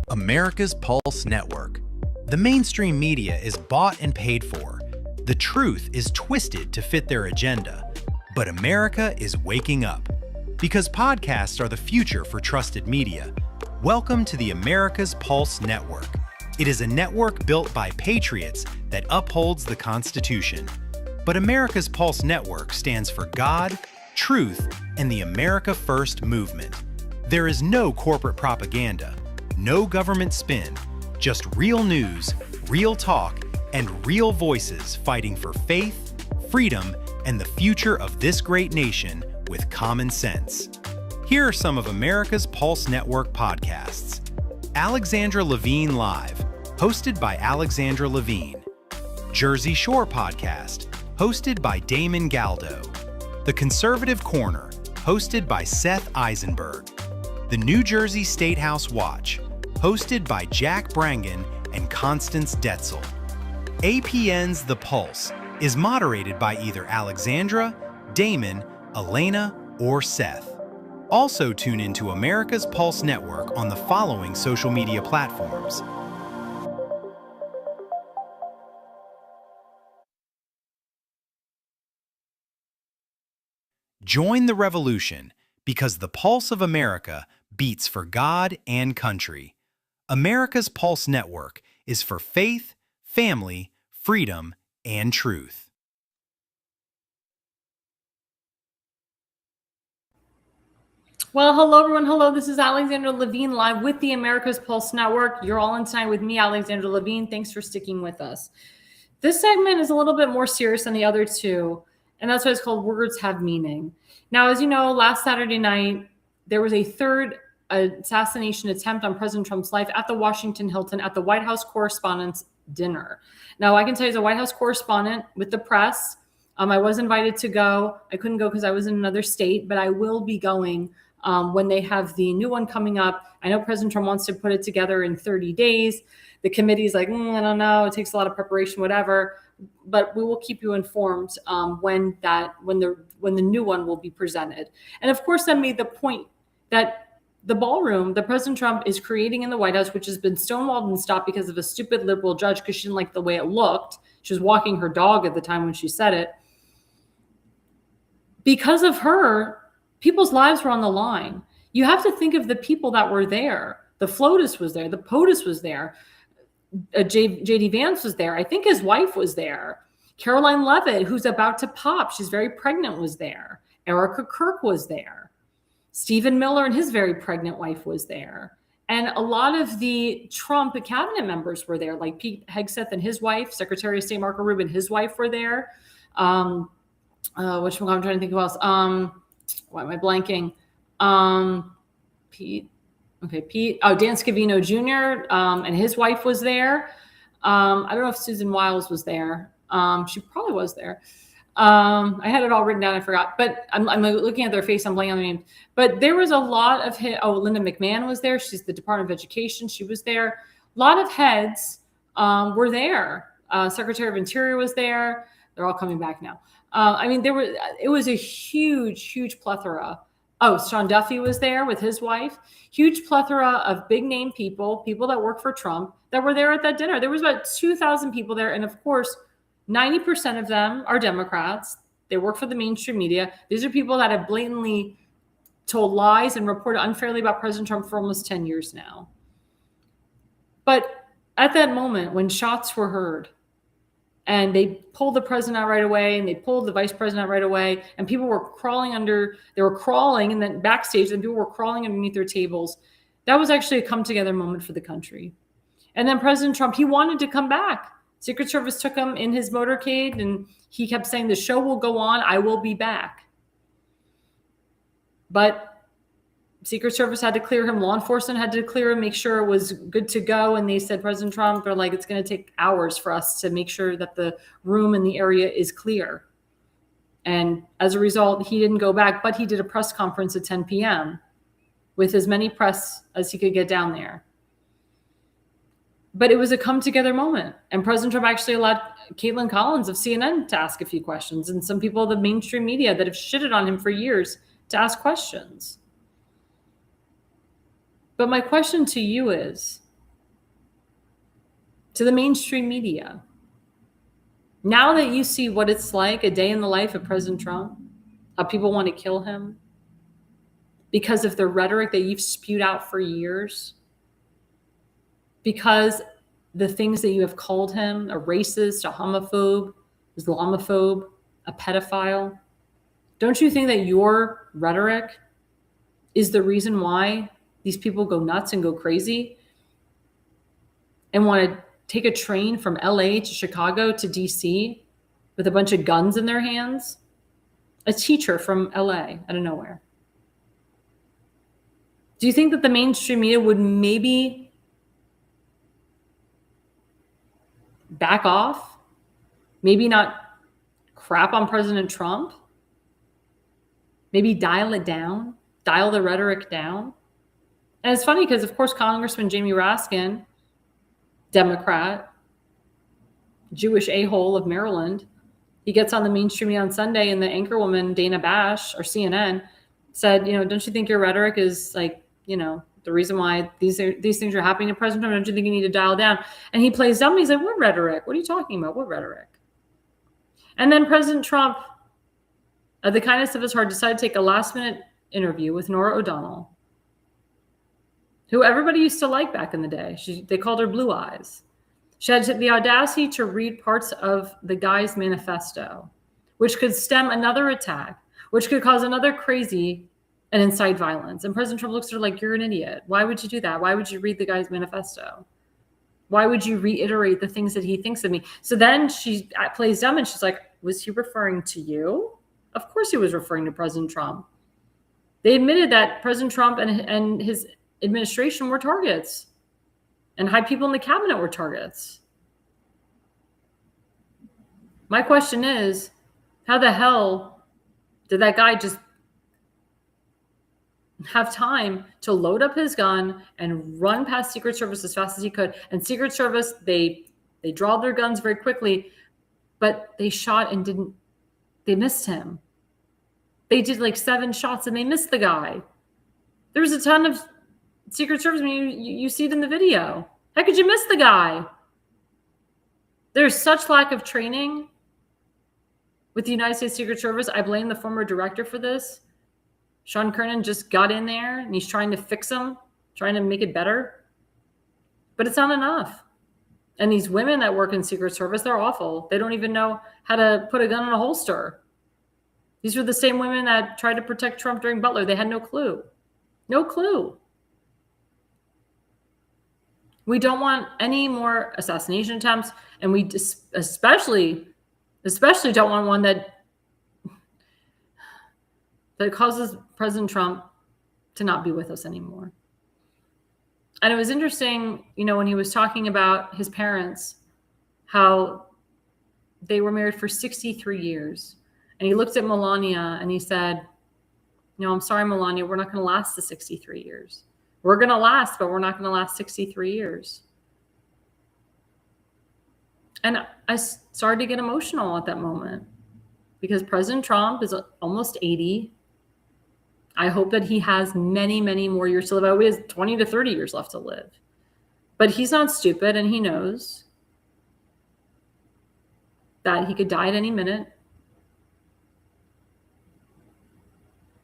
America's Pulse Network. The mainstream media is bought and paid for. The truth is twisted to fit their agenda. But America is waking up. Because podcasts are the future for trusted media. Welcome to the America's Pulse Network. It is a network built by patriots that upholds the Constitution. But America's Pulse Network stands for God, truth, and the America First movement. There is no corporate propaganda, no government spin, just real news, real talk, and real voices fighting for faith, freedom, and the future of this great nation with common sense. Here are some of America's Pulse Network podcasts. Alexandra Levine Live, hosted by Alexandra Levine. Jersey Shore Podcast, hosted by Damon Galdo. The Conservative Corner, hosted by Seth Eisenberg. the New Jersey State House Watch, hosted by Jack Brangan and Constance Detzel. APN's The Pulse is moderated by either Alexandra, Damon, Elena, or Seth. Also tune into America's Pulse Network on the following social media platforms: Join the revolution, because the pulse of America beats for God and country. America's Pulse Network is for faith, family, freedom, and truth. Well, hello, everyone. Hello, this is Alexandra Levine live with the America's Pulse Network. You're all in tonight with me, Alexandra Levine. Thanks for sticking with us. This segment is a little bit more serious than the other two, and that's why it's called Words Have Meaning. Now, as you know, last Saturday night, there was a third assassination attempt on President Trump's life at the Washington Hilton at the White House Correspondents' Dinner. Now, I can tell you as a White House correspondent with the press, I was invited to go. I couldn't go because I was in another state, but I will be going when they have the new one coming up. I know President Trump wants to put it together in 30 days. The committee's like, I don't know, it takes a lot of preparation, whatever. But we will keep you informed when the new one will be presented. And of course, I made the point that the ballroom that President Trump is creating in the White House, which has been stonewalled and stopped because of a stupid liberal judge because she didn't like the way it looked. She was walking her dog at the time when she said it. Because of her, people's lives were on the line. You have to think of the people that were there. The FLOTUS was there. The POTUS was there. J.D. Vance was there. I think his wife was there. Caroline Levitt, who's about to pop, she's very pregnant, was there. Erica Kirk was there. Stephen Miller and his very pregnant wife was there. And a lot of the Trump cabinet members were there, like Pete Hegseth and his wife, Secretary of State Marco Rubio and his wife were there. I'm trying to think who else. Why am I blanking? Pete. Oh, Dan Scavino Jr. And his wife was there. I don't know if Susan Wiles was there. She probably was there. I had it all written down. I forgot, but I'm looking at their face. I'm blanking on the name. But there was a lot of Linda McMahon was there. She's the Department of Education. She was there. A lot of heads were there. Secretary of Interior was there. They're all coming back now. It was a huge plethora. Oh, Sean Duffy was there with his wife. Huge plethora of big name people that work for Trump that were there at that dinner. There was about 2,000 people there. And of course, 90% of them are Democrats. They work for the mainstream media. These are people that have blatantly told lies and reported unfairly about President Trump for almost 10 years now. But at that moment, when shots were heard, and they pulled the president out right away, and they pulled the vice president out right away, and people were crawling and then backstage, and people were crawling underneath their tables. That was actually a come-together moment for the country. And then President Trump, he wanted to come back. Secret Service took him in his motorcade, and he kept saying, the show will go on, I will be back. But Secret Service had to clear him. Law enforcement had to clear him, make sure it was good to go. And they said, President Trump, they're like, it's going to take hours for us to make sure that the room and the area is clear. And as a result, he didn't go back, but he did a press conference at 10 p.m. with as many press as he could get down there. But it was a come together moment. And President Trump actually allowed Caitlin Collins of CNN to ask a few questions, and some people of the mainstream media that have shitted on him for years to ask questions. But my question to you is, to the mainstream media, now that you see what it's like, a day in the life of President Trump, how people want to kill him because of the rhetoric that you've spewed out for years, because the things that you have called him, a racist, a homophobe, Islamophobe, a pedophile, don't you think that your rhetoric is the reason why these people go nuts and go crazy and want to take a train from LA to Chicago to DC with a bunch of guns in their hands? A teacher from LA out of nowhere. Do you think that the mainstream media would maybe back off? Maybe not crap on President Trump? Maybe dial it down? Dial the rhetoric down? And it's funny because, of course, Congressman Jamie Raskin, Democrat, Jewish a-hole of Maryland, he gets on the mainstream media on Sunday, and the anchorwoman, Dana Bash, or CNN, said, don't you think your rhetoric is like, the reason why these things are happening to President Trump? Don't you think you need to dial down? And he plays dumb. He's like, what rhetoric? What are you talking about? What rhetoric? And then President Trump, the kindness of his heart, decided to take a last-minute interview with Norah O'Donnell, who everybody used to like back in the day. They called her Blue Eyes. She had the audacity to read parts of the guy's manifesto, which could stem another attack, which could cause another crazy and incite violence. And President Trump looks at her like, you're an idiot. Why would you do that? Why would you read the guy's manifesto? Why would you reiterate the things that he thinks of me? So then she plays dumb and she's like, was he referring to you? Of course he was referring to President Trump. They admitted that President Trump and his administration were targets, and high people in the cabinet were targets. My question is, how the hell did that guy just have time to load up his gun and run past Secret Service as fast as he could? And Secret Service, they draw their guns very quickly, but they shot and they missed him. They did like 7 shots and they missed the guy. There was a ton of Secret Service. I mean, you see it in the video. How could you miss the guy? There's such lack of training with the United States Secret Service. I blame the former director for this. Sean Kernan just got in there and he's trying to fix them, trying to make it better. But it's not enough. And these women that work in Secret Service, they're awful. They don't even know how to put a gun in a holster. These were the same women that tried to protect Trump during Butler. They had no clue. No clue. We don't want any more assassination attempts, and we especially don't want one that causes President Trump to not be with us anymore. And it was interesting, when he was talking about his parents, how they were married for 63 years. And he looked at Melania and he said, I'm sorry, Melania, we're not going to last the 63 years. We're going to last, but we're not going to last 63 years. And I started to get emotional at that moment because President Trump is almost 80. I hope that he has many, many more years to live. He has 20 to 30 years left to live. But he's not stupid, and he knows that he could die at any minute.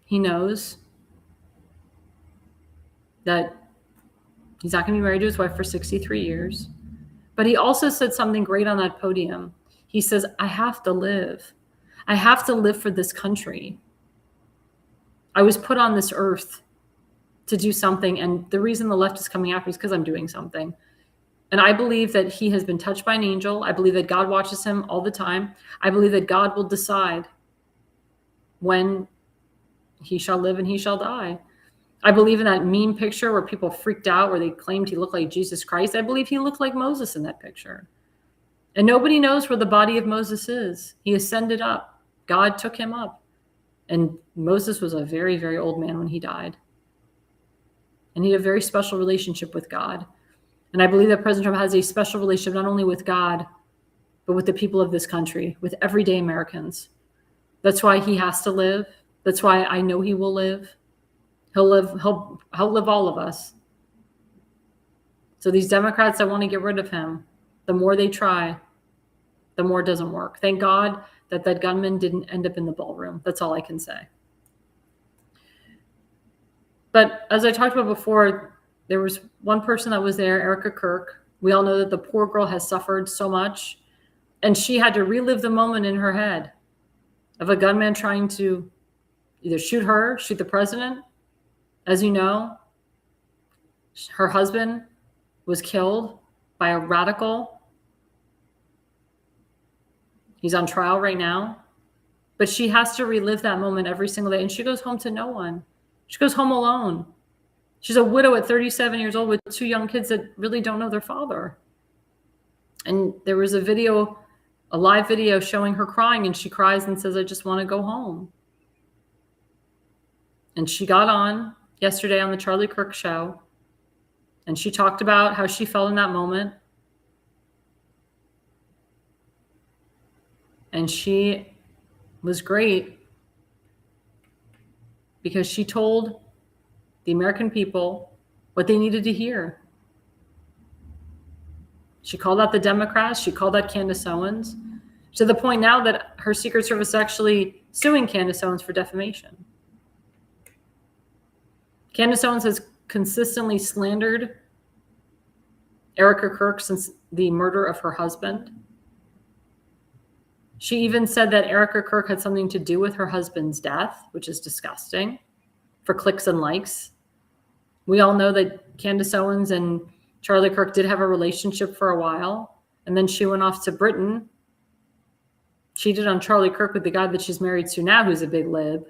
He knows that he's not going to be married to his wife for 63 years. But he also said something great on that podium. He says, I have to live. I have to live for this country. I was put on this earth to do something. And the reason the left is coming after me is because I'm doing something. And I believe that he has been touched by an angel. I believe that God watches him all the time. I believe that God will decide when he shall live and he shall die. I believe in that meme picture where people freaked out, where they claimed he looked like Jesus Christ. I believe he looked like Moses in that picture. And nobody knows where the body of Moses is. He ascended up. God took him up. And Moses was a very, very old man when he died. And he had a very special relationship with God. And I believe that President Trump has a special relationship not only with God, but with the people of this country, with everyday Americans. That's why he has to live. That's why I know he will live. He'll live all of us. So these Democrats that want to get rid of him, the more they try, the more it doesn't work. Thank God that gunman didn't end up in the ballroom. That's all I can say. But as I talked about before, there was one person that was there, Erica Kirk. We all know that the poor girl has suffered so much, and she had to relive the moment in her head of a gunman trying to either shoot her, shoot the president. As you know, her husband was killed by a radical. He's on trial right now. But she has to relive that moment every single day. And she goes home to no one. She goes home alone. She's a widow at 37 years old with 2 young kids that really don't know their father. And there was a live video showing her crying, and she cries and says, I just want to go home. And she got on yesterday on the Charlie Kirk show, And she talked about how she felt in that moment. And she was great because she told the American people what they needed to hear. She called out the Democrats. She called out Candace Owens, to the point now that her Secret Service is actually suing Candace Owens for defamation. Candace Owens has consistently slandered Erica Kirk since the murder of her husband. She even said that Erica Kirk had something to do with her husband's death, which is disgusting, for clicks and likes. We all know that Candace Owens and Charlie Kirk did have a relationship for a while, and then she went off to Britain, cheated on Charlie Kirk with the guy that she's married to now, who's a big lib.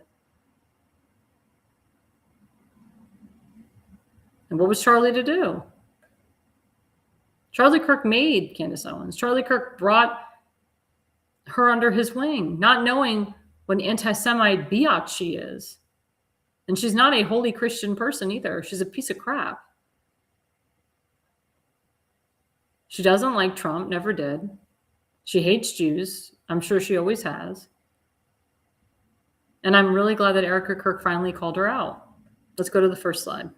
And what was Charlie to do? Charlie Kirk made Candace Owens. Charlie Kirk brought her under his wing, not knowing what an anti-Semite biatch she is. And she's not a holy Christian person either. She's a piece of crap. She doesn't like Trump, never did. She hates Jews. I'm sure she always has. And I'm really glad that Erica Kirk finally called her out. Let's go to the first slide.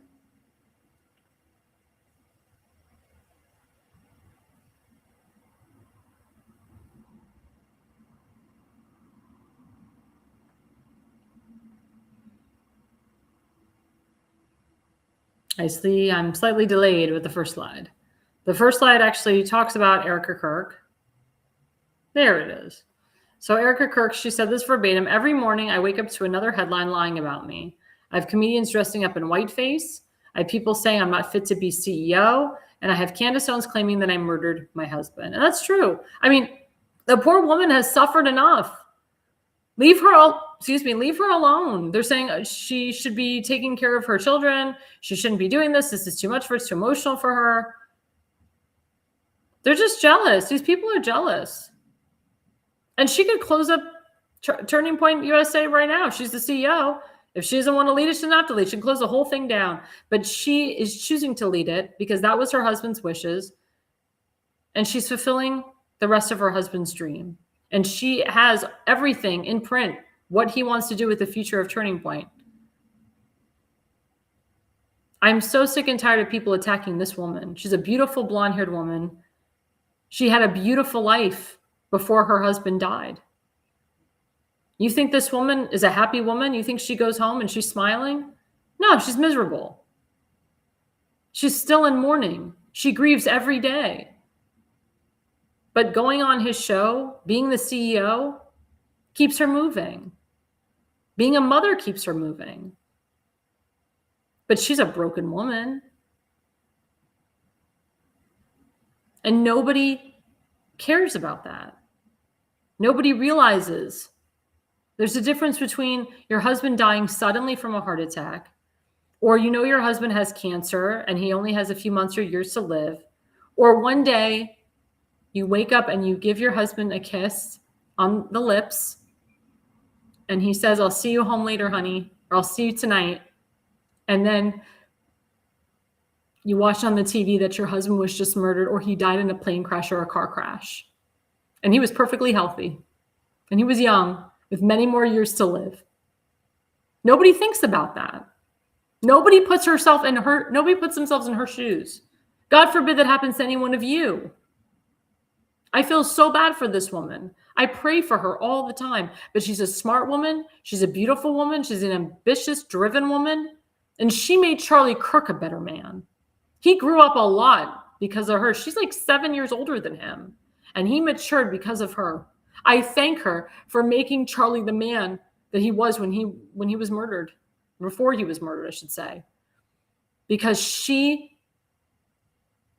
I see I'm slightly delayed with the first slide. The first slide actually talks about Erica Kirk. There it is. So Erica Kirk, she said this verbatim: "Every morning I wake up to another headline lying about me. I have comedians dressing up in whiteface. I have people saying I'm not fit to be CEO. And I have Candace Owens claiming that I murdered my husband." And that's true. I mean, the poor woman has suffered enough. Leave her alone. They're saying she should be taking care of her children. She shouldn't be doing this. This is too much for her. It's too emotional for her. They're just jealous. These people are jealous. And she could close up Turning Point USA right now. She's the CEO. If she doesn't want to lead it, she doesn't have to lead. She can close the whole thing down. But she is choosing to lead it because that was her husband's wishes. And she's fulfilling the rest of her husband's dream. And she has everything in print, what he wants to do with the future of Turning Point. I'm so sick and tired of people attacking this woman. She's a beautiful blonde-haired woman. She had a beautiful life before her husband died. You think this woman is a happy woman? You think she goes home and she's smiling? No, she's miserable. She's still in mourning. She grieves every day. But going on his show, being the CEO, keeps her moving. Being a mother keeps her moving. But she's a broken woman. And nobody cares about that. Nobody realizes there's a difference between your husband dying suddenly from a heart attack, or you know your husband has cancer and he only has a few months or years to live, or one day you wake up and you give your husband a kiss on the lips and he says, "I'll see you home later, honey," or "I'll see you tonight." And then you watch on the TV that your husband was just murdered, or he died in a plane crash or a car crash. And he was perfectly healthy. And he was young with many more years to live. Nobody thinks about that. Nobody puts themselves in her shoes. God forbid that happens to any one of you. I feel so bad for this woman. I pray for her all the time. But she's a smart woman. She's a beautiful woman. She's an ambitious, driven woman. And she made Charlie Kirk a better man. He grew up a lot because of her. She's like 7 years older than him. And he matured because of her. I thank her for making Charlie the man that he was when he was murdered. Before he was murdered, I should say. Because she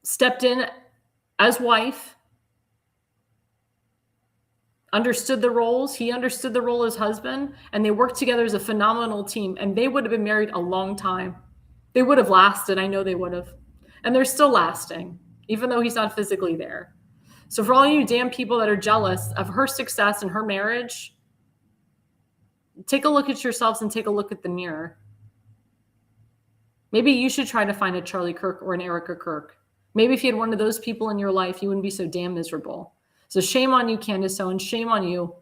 stepped in as wife, understood the roles. He understood the role as husband, and they worked together as a phenomenal team. And they would have been married a long time. They would have lasted. I know they would have. And they're still lasting, even though he's not physically there. So for all you damn people that are jealous of her success and her marriage, take a look at yourselves and take a look at the mirror. Maybe you should try to find a Charlie Kirk or an Erica Kirk. Maybe if you had one of those people in your life, you wouldn't be so damn miserable. So shame on you, Candace Owen. Shame on you.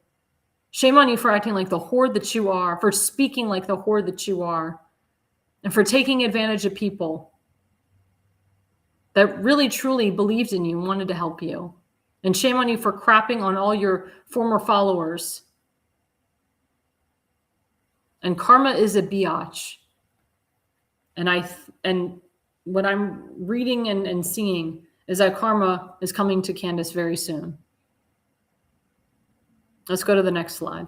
Shame on you for acting like the whore that you are, for speaking like the whore that you are, and for taking advantage of people that really, truly believed in you and wanted to help you. And shame on you for crapping on all your former followers. And karma is a biatch. And what I'm reading and seeing is that karma is coming to Candace very soon. Let's go to the next slide.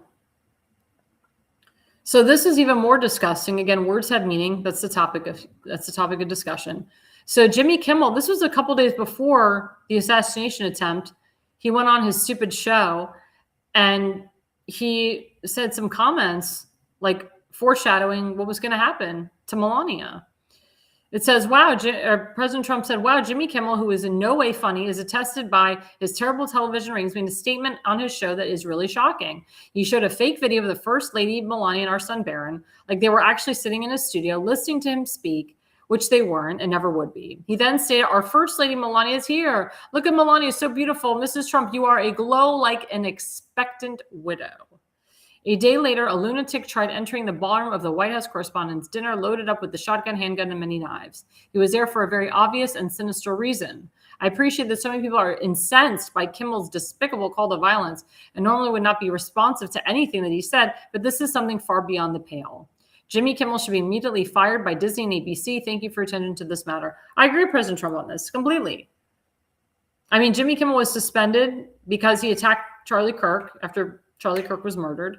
So this is even more disgusting. Again, words have meaning. That's the topic of discussion. So Jimmy Kimmel, this was a couple days before the assassination attempt. He went on his stupid show and he said some comments like foreshadowing what was going to happen to Melania. It says, wow, President Trump said, wow, Jimmy Kimmel, who is in no way funny, is attested by his terrible television ratings, made a statement on his show that is really shocking. He showed a fake video of the First Lady, Melania, and our son, Barron, like they were actually sitting in a studio listening to him speak, which they weren't and never would be. He then stated, our First Lady, Melania, is here. Look at Melania, so beautiful. Mrs. Trump, you are a glow like an expectant widow. A day later, a lunatic tried entering the ballroom of the White House Correspondents' Dinner loaded up with the shotgun, handgun, and many knives. He was there for a very obvious and sinister reason. I appreciate that so many people are incensed by Kimmel's despicable call to violence and normally would not be responsive to anything that he said, but this is something far beyond the pale. Jimmy Kimmel should be immediately fired by Disney and ABC. Thank you for your attention to this matter. I agree with President Trump on this completely. I mean, Jimmy Kimmel was suspended because he attacked Charlie Kirk after Charlie Kirk was murdered.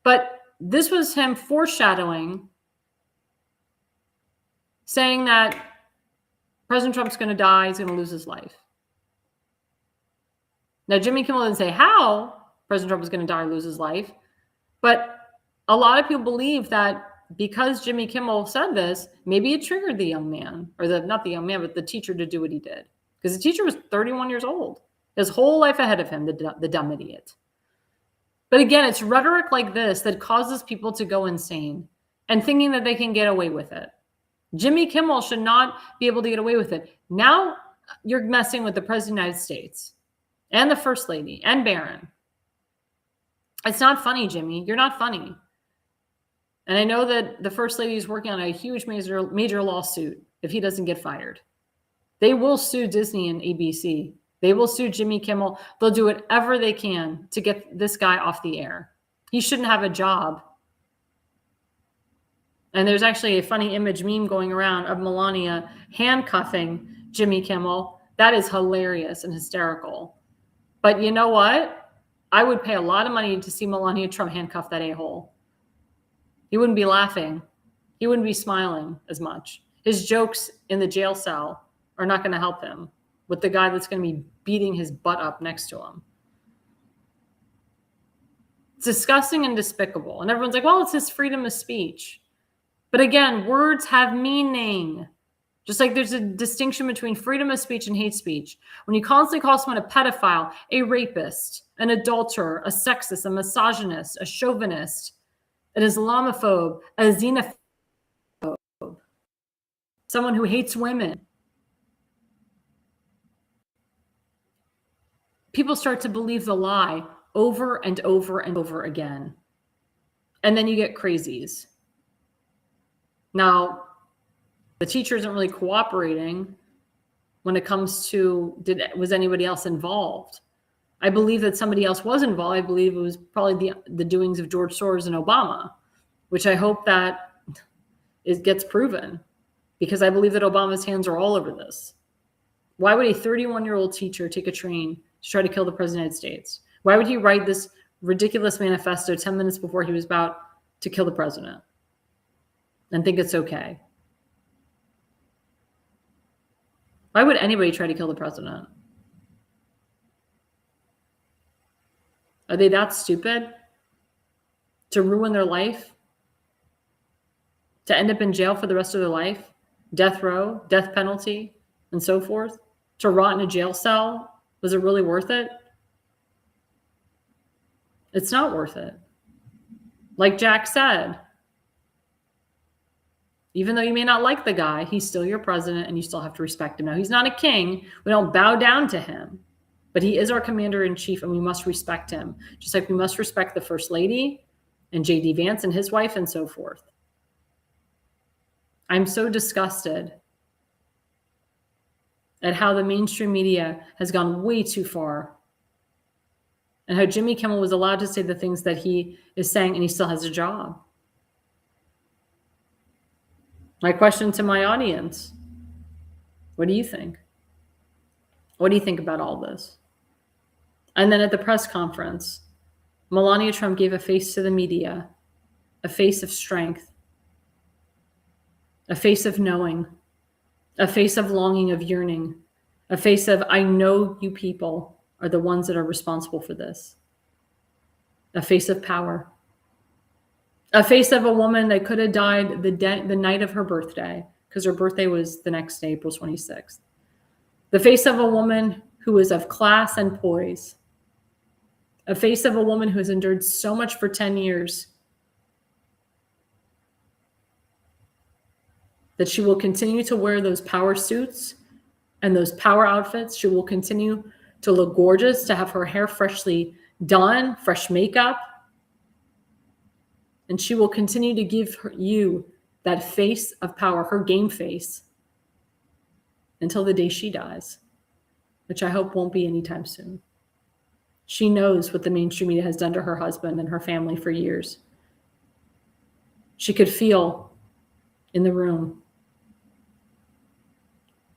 But this was him foreshadowing, saying that President Trump's going to die, he's going to lose his life. Now, Jimmy Kimmel didn't say how President Trump was going to die or lose his life, but a lot of people believe that because Jimmy Kimmel said this, maybe it triggered the young man, or not the young man, but the teacher to do what he did. Because the teacher was 31 years old, his whole life ahead of him, the dumb idiot. But again, it's rhetoric like this that causes people to go insane and thinking that they can get away with it. Jimmy Kimmel should not be able to get away with it. Now you're messing with the President of the United States and the First Lady and Barron. It's not funny, Jimmy. You're not funny. And I know that the First Lady is working on a huge major lawsuit if he doesn't get fired. They will sue Disney and ABC. They will sue Jimmy Kimmel. They'll do whatever they can to get this guy off the air. He shouldn't have a job. And there's actually a funny image meme going around of Melania handcuffing Jimmy Kimmel. That is hilarious and hysterical. But you know what? I would pay a lot of money to see Melania Trump handcuff that a-hole. He wouldn't be laughing. He wouldn't be smiling as much. His jokes in the jail cell are not going to help him with the guy that's going to be beating his butt up next to him. It's disgusting and despicable. And everyone's like, well, it's his freedom of speech. But again, words have meaning. Just like there's a distinction between freedom of speech and hate speech. When you constantly call someone a pedophile, a rapist, an adulterer, a sexist, a misogynist, a chauvinist, an Islamophobe, a xenophobe, someone who hates women, people start to believe the lie over and over and over again. And then you get crazies. Now, the teacher isn't really cooperating when it comes to, was anybody else involved? I believe that somebody else was involved. I believe it was probably the doings of George Soros and Obama, which I hope that it gets proven, because I believe that Obama's hands are all over this. Why would a 31-year-old teacher take a train to try to kill the President of the United States? Why would he write this ridiculous manifesto 10 minutes before he was about to kill the president and think it's okay? Why would anybody try to kill the president? Are they that stupid to ruin their life? To end up in jail for the rest of their life? Death row, death penalty, and so forth? To rot in a jail cell? Was it really worth it? It's not worth it. Like Jack said, Even though you may not like the guy, he's still your president and you still have to respect him. Now, he's not a king. We don't bow down to him, but he is our commander in chief and we must respect him. Just like we must respect the first lady and J.D. Vance and his wife and so forth. I'm so disgusted at how the mainstream media has gone way too far and how Jimmy Kimmel was allowed to say the things that he is saying and he still has a job. My question to my audience, what do you think? What do you think about all this? And then at the press conference, Melania Trump gave a face to the media, a face of strength, a face of knowing, a face of longing, of yearning, a face of, I know you people are the ones that are responsible for this, a face of power. A face of a woman that could have died the night of her birthday, because her birthday was the next day, April 26th. The face of a woman who is of class and poise. A face of a woman who has endured so much for 10 years that she will continue to wear those power suits and those power outfits. She will continue to look gorgeous, to have her hair freshly done, fresh makeup. And she will continue to give you that face of power, her game face, until the day she dies, which I hope won't be anytime soon. She knows what the mainstream media has done to her husband and her family for years. She could feel in the room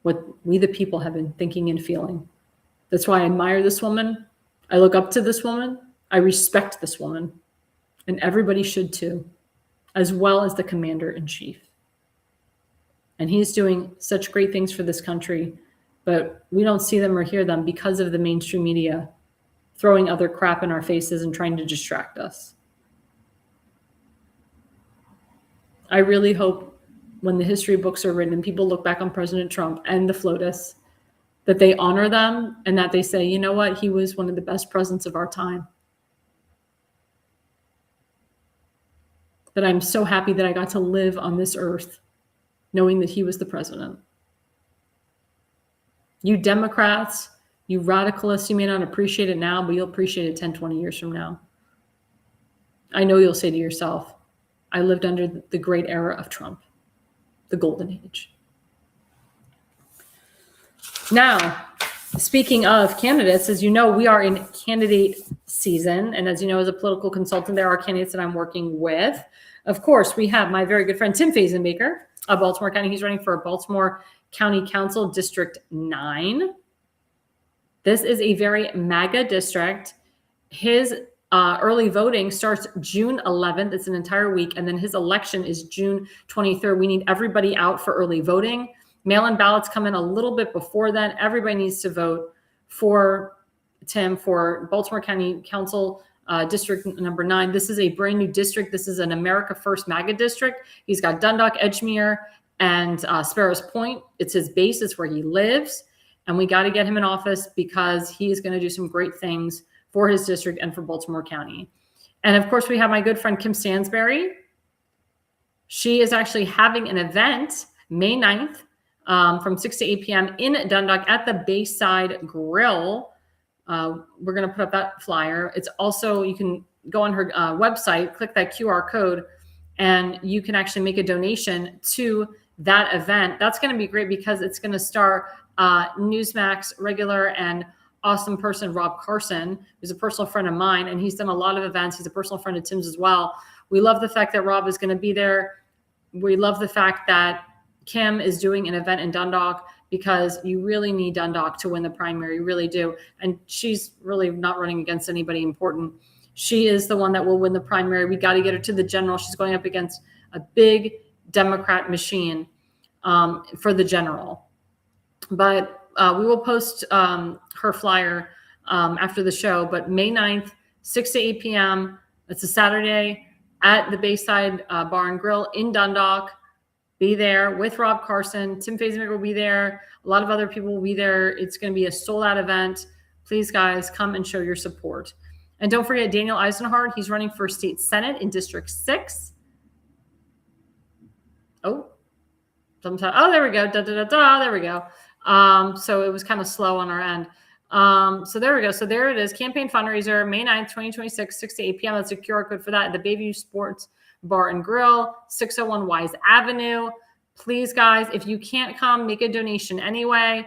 what we the people have been thinking and feeling. That's why I admire this woman. I look up to this woman. I respect this woman. And everybody should too, as well as the commander in chief. And he's doing such great things for this country, but we don't see them or hear them because of the mainstream media throwing other crap in our faces and trying to distract us. I really hope when the history books are written and people look back on President Trump and the FLOTUS, that they honor them and that they say, you know what, he was one of the best presidents of our time. That I'm so happy that I got to live on this earth knowing that he was the president. You Democrats, you radicalists, you may not appreciate it now, but you'll appreciate it 10, 20 years from now. I know you'll say to yourself, I lived under the great era of Trump, the golden age. Now, speaking of candidates, as you know, we are in candidate season. And as you know, as a political consultant, there are candidates that I'm working with. Of course, we have my very good friend, Tim Fazenbaker of Baltimore County. He's running for Baltimore County Council District 9. This is a very MAGA district. His early voting starts June 11th. It's an entire week. And then his election is June 23rd. We need everybody out for early voting. Mail-in ballots come in a little bit before then. Everybody needs to vote for Tim for Baltimore County Council District number 9. This is a brand new district. This is an America First MAGA district. He's got Dundalk, Edgemere, and Sparrows Point. It's his base. It's where he lives. And we got to get him in office because he is going to do some great things for his district and for Baltimore County. And of course, we have my good friend, Kim Stansberry. She is actually having an event May 9th from 6 to 8 p.m. in Dundalk at the Bayside Grill. We're going to put up that flyer. It's also, you can go on her website, click that QR code, and you can actually make a donation to that event. That's going to be great because it's going to star Newsmax regular and awesome person, Rob Carson, who's a personal friend of mine, and he's done a lot of events. He's a personal friend of Tim's as well. We love the fact that Rob is going to be there. We love the fact that Kim is doing an event in Dundalk because you really need Dundalk to win the primary. You really do. And she's really not running against anybody important. She is the one that will win the primary. We got to get her to the general. She's going up against a big Democrat machine for the general. But we will post her flyer after the show. But May 9th, 6 to 8 p.m. It's a Saturday at the Bayside Bar and Grill in Dundalk. Be there with Rob Carson. Tim Fazenbaker will be there. A lot of other people will be there. It's going to be a sold-out event. Please, guys, come and show your support. And don't forget Daniel Eisenhardt. He's running for state senate in District 6. Oh, sometimes, oh, there we go. There we go. So it was kind of slow on our end. So there we go. So there it is. Campaign fundraiser, May 9th, 2026, 6 to 8 p.m. That's a QR code for that at the Bayview Sports Bar and Grill, 601 Wise Avenue. Please, guys, if you can't come, make a donation anyway.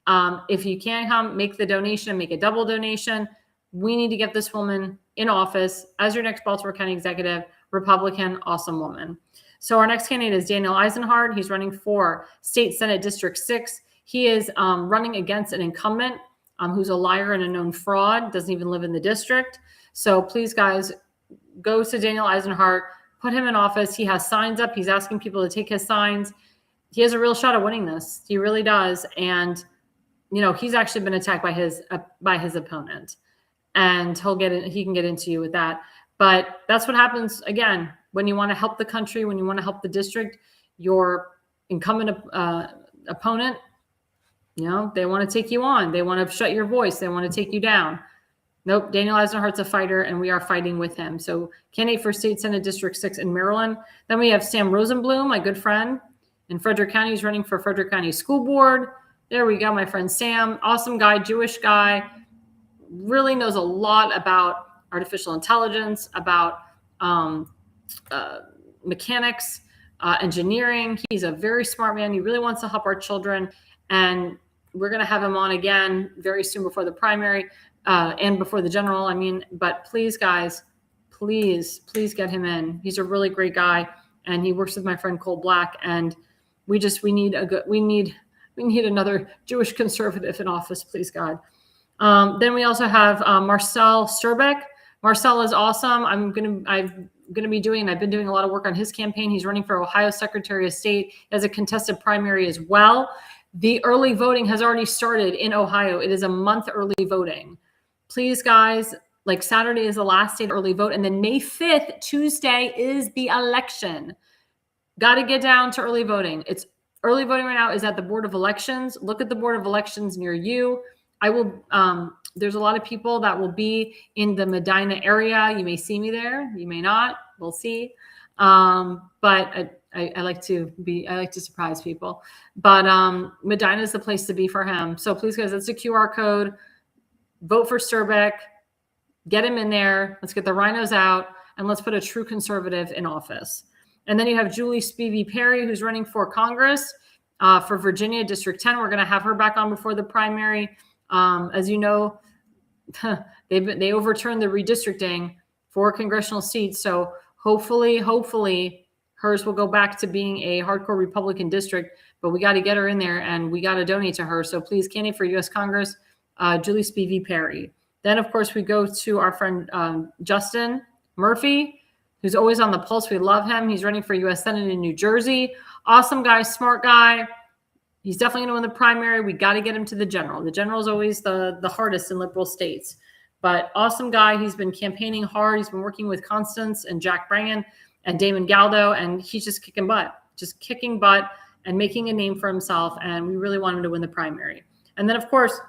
If you can't come, make the donation, make a double donation. We need to get this woman in office as your next Baltimore County executive, Republican, awesome woman. So our next candidate is Daniel Eisenhardt. He's running for State Senate District 6. He is running against an incumbent who's a liar and a known fraud, doesn't even live in the district. So please, guys, go to Daniel Eisenhardt, put him in office. He has signs up. He's asking people to take his signs. He has a real shot at winning this. He really does. And, you know, he's actually been attacked by his opponent. And he can get into you with that. But that's what happens, again, when you want to help the country, when you want to help the district, your incumbent opponent, you know, they want to take you on. They want to shut your voice. They want to take you down. Nope, Daniel Eisenhardt's a fighter, and we are fighting with him. So candidate for State Senate District 6 in Maryland. Then we have Sam Rosenblum, my good friend in Frederick County. He's running for Frederick County School Board. There we go, my friend Sam. Awesome guy, Jewish guy. Really knows a lot about artificial intelligence, about mechanics, engineering. He's a very smart man. He really wants to help our children. And we're going to have him on again very soon before the primary and before the general. But please, guys, please get him in. He's a really great guy. And he works with my friend Cole Black. And we need another Jewish conservative in office, please, God. Then we also have Marcel Sturbeck. Marcel is awesome. I've been doing a lot of work on his campaign. He's running for Ohio Secretary of State as a contested primary as well. The early voting has already started in Ohio. It is a month early voting. Please, guys, like Saturday is the last day to early vote. And then May 5th, Tuesday, is the election. Got to get down to early voting. It's early voting right now is at the Board of Elections. Look at the Board of Elections near you. There's a lot of people that will be in the Medina area. You may see me there. You may not. We'll see. But I like to surprise people. But Medina is the place to be for him. So please, guys, that's a QR code. Vote for Sturbeck. Get him in there. Let's get the rhinos out, and let's put a true conservative in office. And then you have Julie Spivey Perry, who's running for Congress for Virginia District 10. We're going to have her back on before the primary. As you know, they overturned the redistricting for congressional seats. So hopefully hers will go back to being a hardcore Republican district, but we got to get her in there and we got to donate to her. So please, candidate for U.S. Congress, Julie Spivey Perry. Then, of course, we go to our friend Justin Murphy, who's always on the pulse. We love him. He's running for U.S. Senate in New Jersey. Awesome guy, smart guy. He's definitely going to win the primary. We got to get him to the general. The general is always the hardest in liberal states. But awesome guy. He's been campaigning hard. He's been working with Constance and Jack Brangan and Damon Galdo, and he's just kicking butt and making a name for himself. And we really want him to win the primary. And then, of course,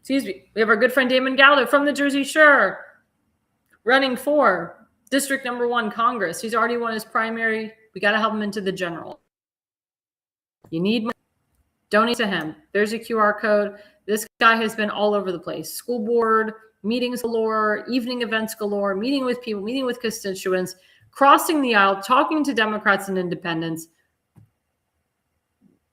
we have our good friend Damon Galdo from the Jersey Shore running for District Number 1 Congress. He's already won his primary. We got to help him into the general. You need money. Donate to him. There's a QR code. This guy has been all over the place. School board, meetings galore, evening events galore, meeting with people, meeting with constituents, crossing the aisle, talking to Democrats and independents.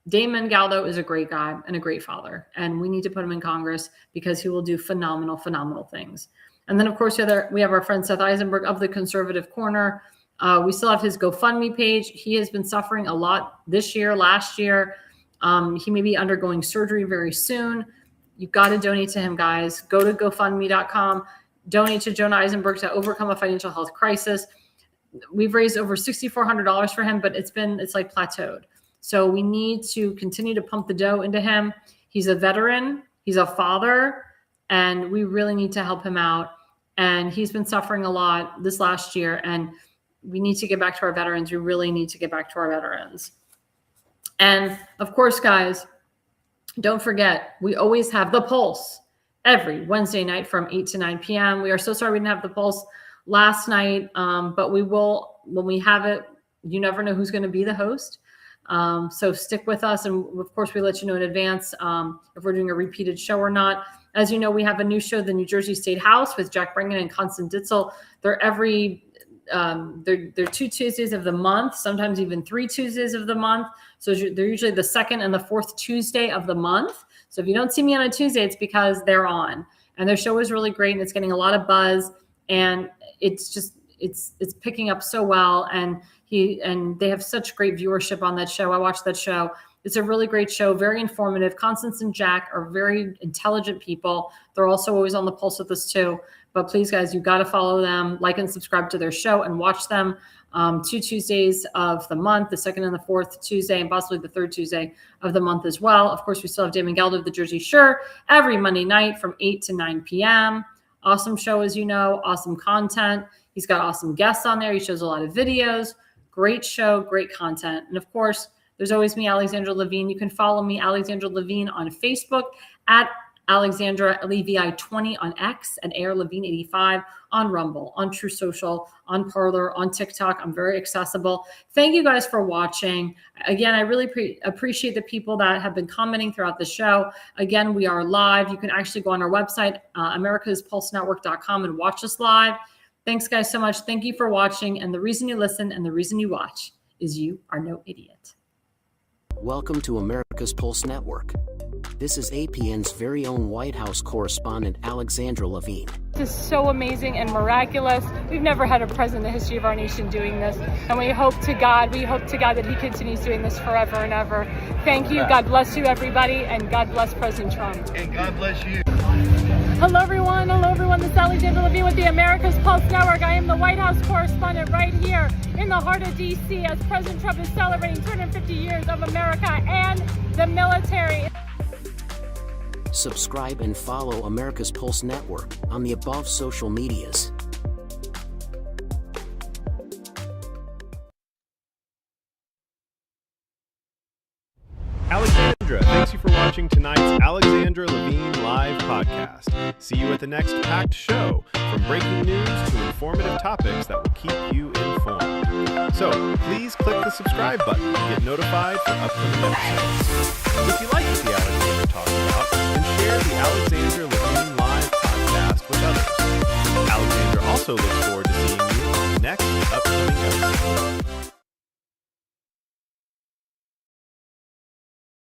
Damon Galdo is a great guy and a great father, and we need to put him in Congress because he will do phenomenal, phenomenal things. And then, of course, we have our friend Seth Eisenberg of the Conservative Corner. We still have his GoFundMe page. He has been suffering a lot this year, last year. He may be undergoing surgery very soon. You've got to donate to him, guys. Go to GoFundMe.com. Donate to Jonah Eisenberg to overcome a financial health crisis. We've raised over $6,400 for him, but it's like plateaued. So we need to continue to pump the dough into him. He's a veteran. He's a father. And we really need to help him out. And he's been suffering a lot this last year. And we need to get back to our veterans. We really need to get back to our veterans. And of course, guys, don't forget, we always have The Pulse every Wednesday night from 8 to 9 p.m. We are so sorry we didn't have The Pulse last night, but we will, when we have it. You never know who's going to be the host. So stick with us. And of course, we let you know in advance if we're doing a repeated show or not. As you know, we have a new show, the New Jersey State House with Jack Bringen and Constance Ditzel. They're they're 2 Tuesdays of the month, sometimes even 3 Tuesdays of the month. So they're usually the 2nd and the 4th Tuesday of the month. So if you don't see me on a Tuesday, it's because they're on. And their show is really great, and it's getting a lot of buzz, and it's picking up so well. And they have such great viewership on that show. I watched that show. It's a really great show, very informative. Constance and Jack are very intelligent people. They're also always on the pulse with us too. But please, guys, you've got to follow them, like and subscribe to their show, and watch them 2 Tuesdays of the month, the 2nd and the 4th Tuesday, and possibly the 3rd Tuesday of the month as well. Of course, we still have Damon Gelder of the Jersey Shore every Monday night from 8 to 9 p.m. Awesome show, as you know, awesome content. He's got awesome guests on there. He shows a lot of videos. Great show, great content. And of course, there's always me, Alexandra Levine. You can follow me, Alexandra Levine, on Facebook at Alexandra Levine 20 on X, and A.L.L Levine 85 on Rumble, on True Social, on Parler, on TikTok. I'm very accessible. Thank you guys for watching. Again, I really appreciate the people that have been commenting throughout the show. Again, we are live. You can actually go on our website, americaspulsenetwork.com, and watch us live. Thanks, guys, so much. Thank you for watching. And the reason you listen and the reason you watch is you are no idiot. Welcome to America's Pulse Network. This is APN's very own White House correspondent, Alexandra Levine. This is so amazing and miraculous. We've never had a president in the history of our nation doing this. And we hope to God that he continues doing this forever and ever. Thank you. God bless you, everybody. And God bless President Trump. And God bless you. Hello, everyone. This is Alexandra Levine with the America's Pulse Network. I am the White House correspondent right here in the heart of D.C. as President Trump is celebrating 250 years of America and the military. Subscribe and follow America's Pulse Network on the above social medias. Alexandra, thanks you for watching tonight's Alexandra Levine live podcast. See you at the next packed show, from breaking news to informative topics that will keep you informed. So please click the subscribe button to get notified for upcoming episodes. If you like what the Alexandra talks about, then share the Alexandra Levine live podcast with others. Alexandra also looks forward to seeing you on the next upcoming episode.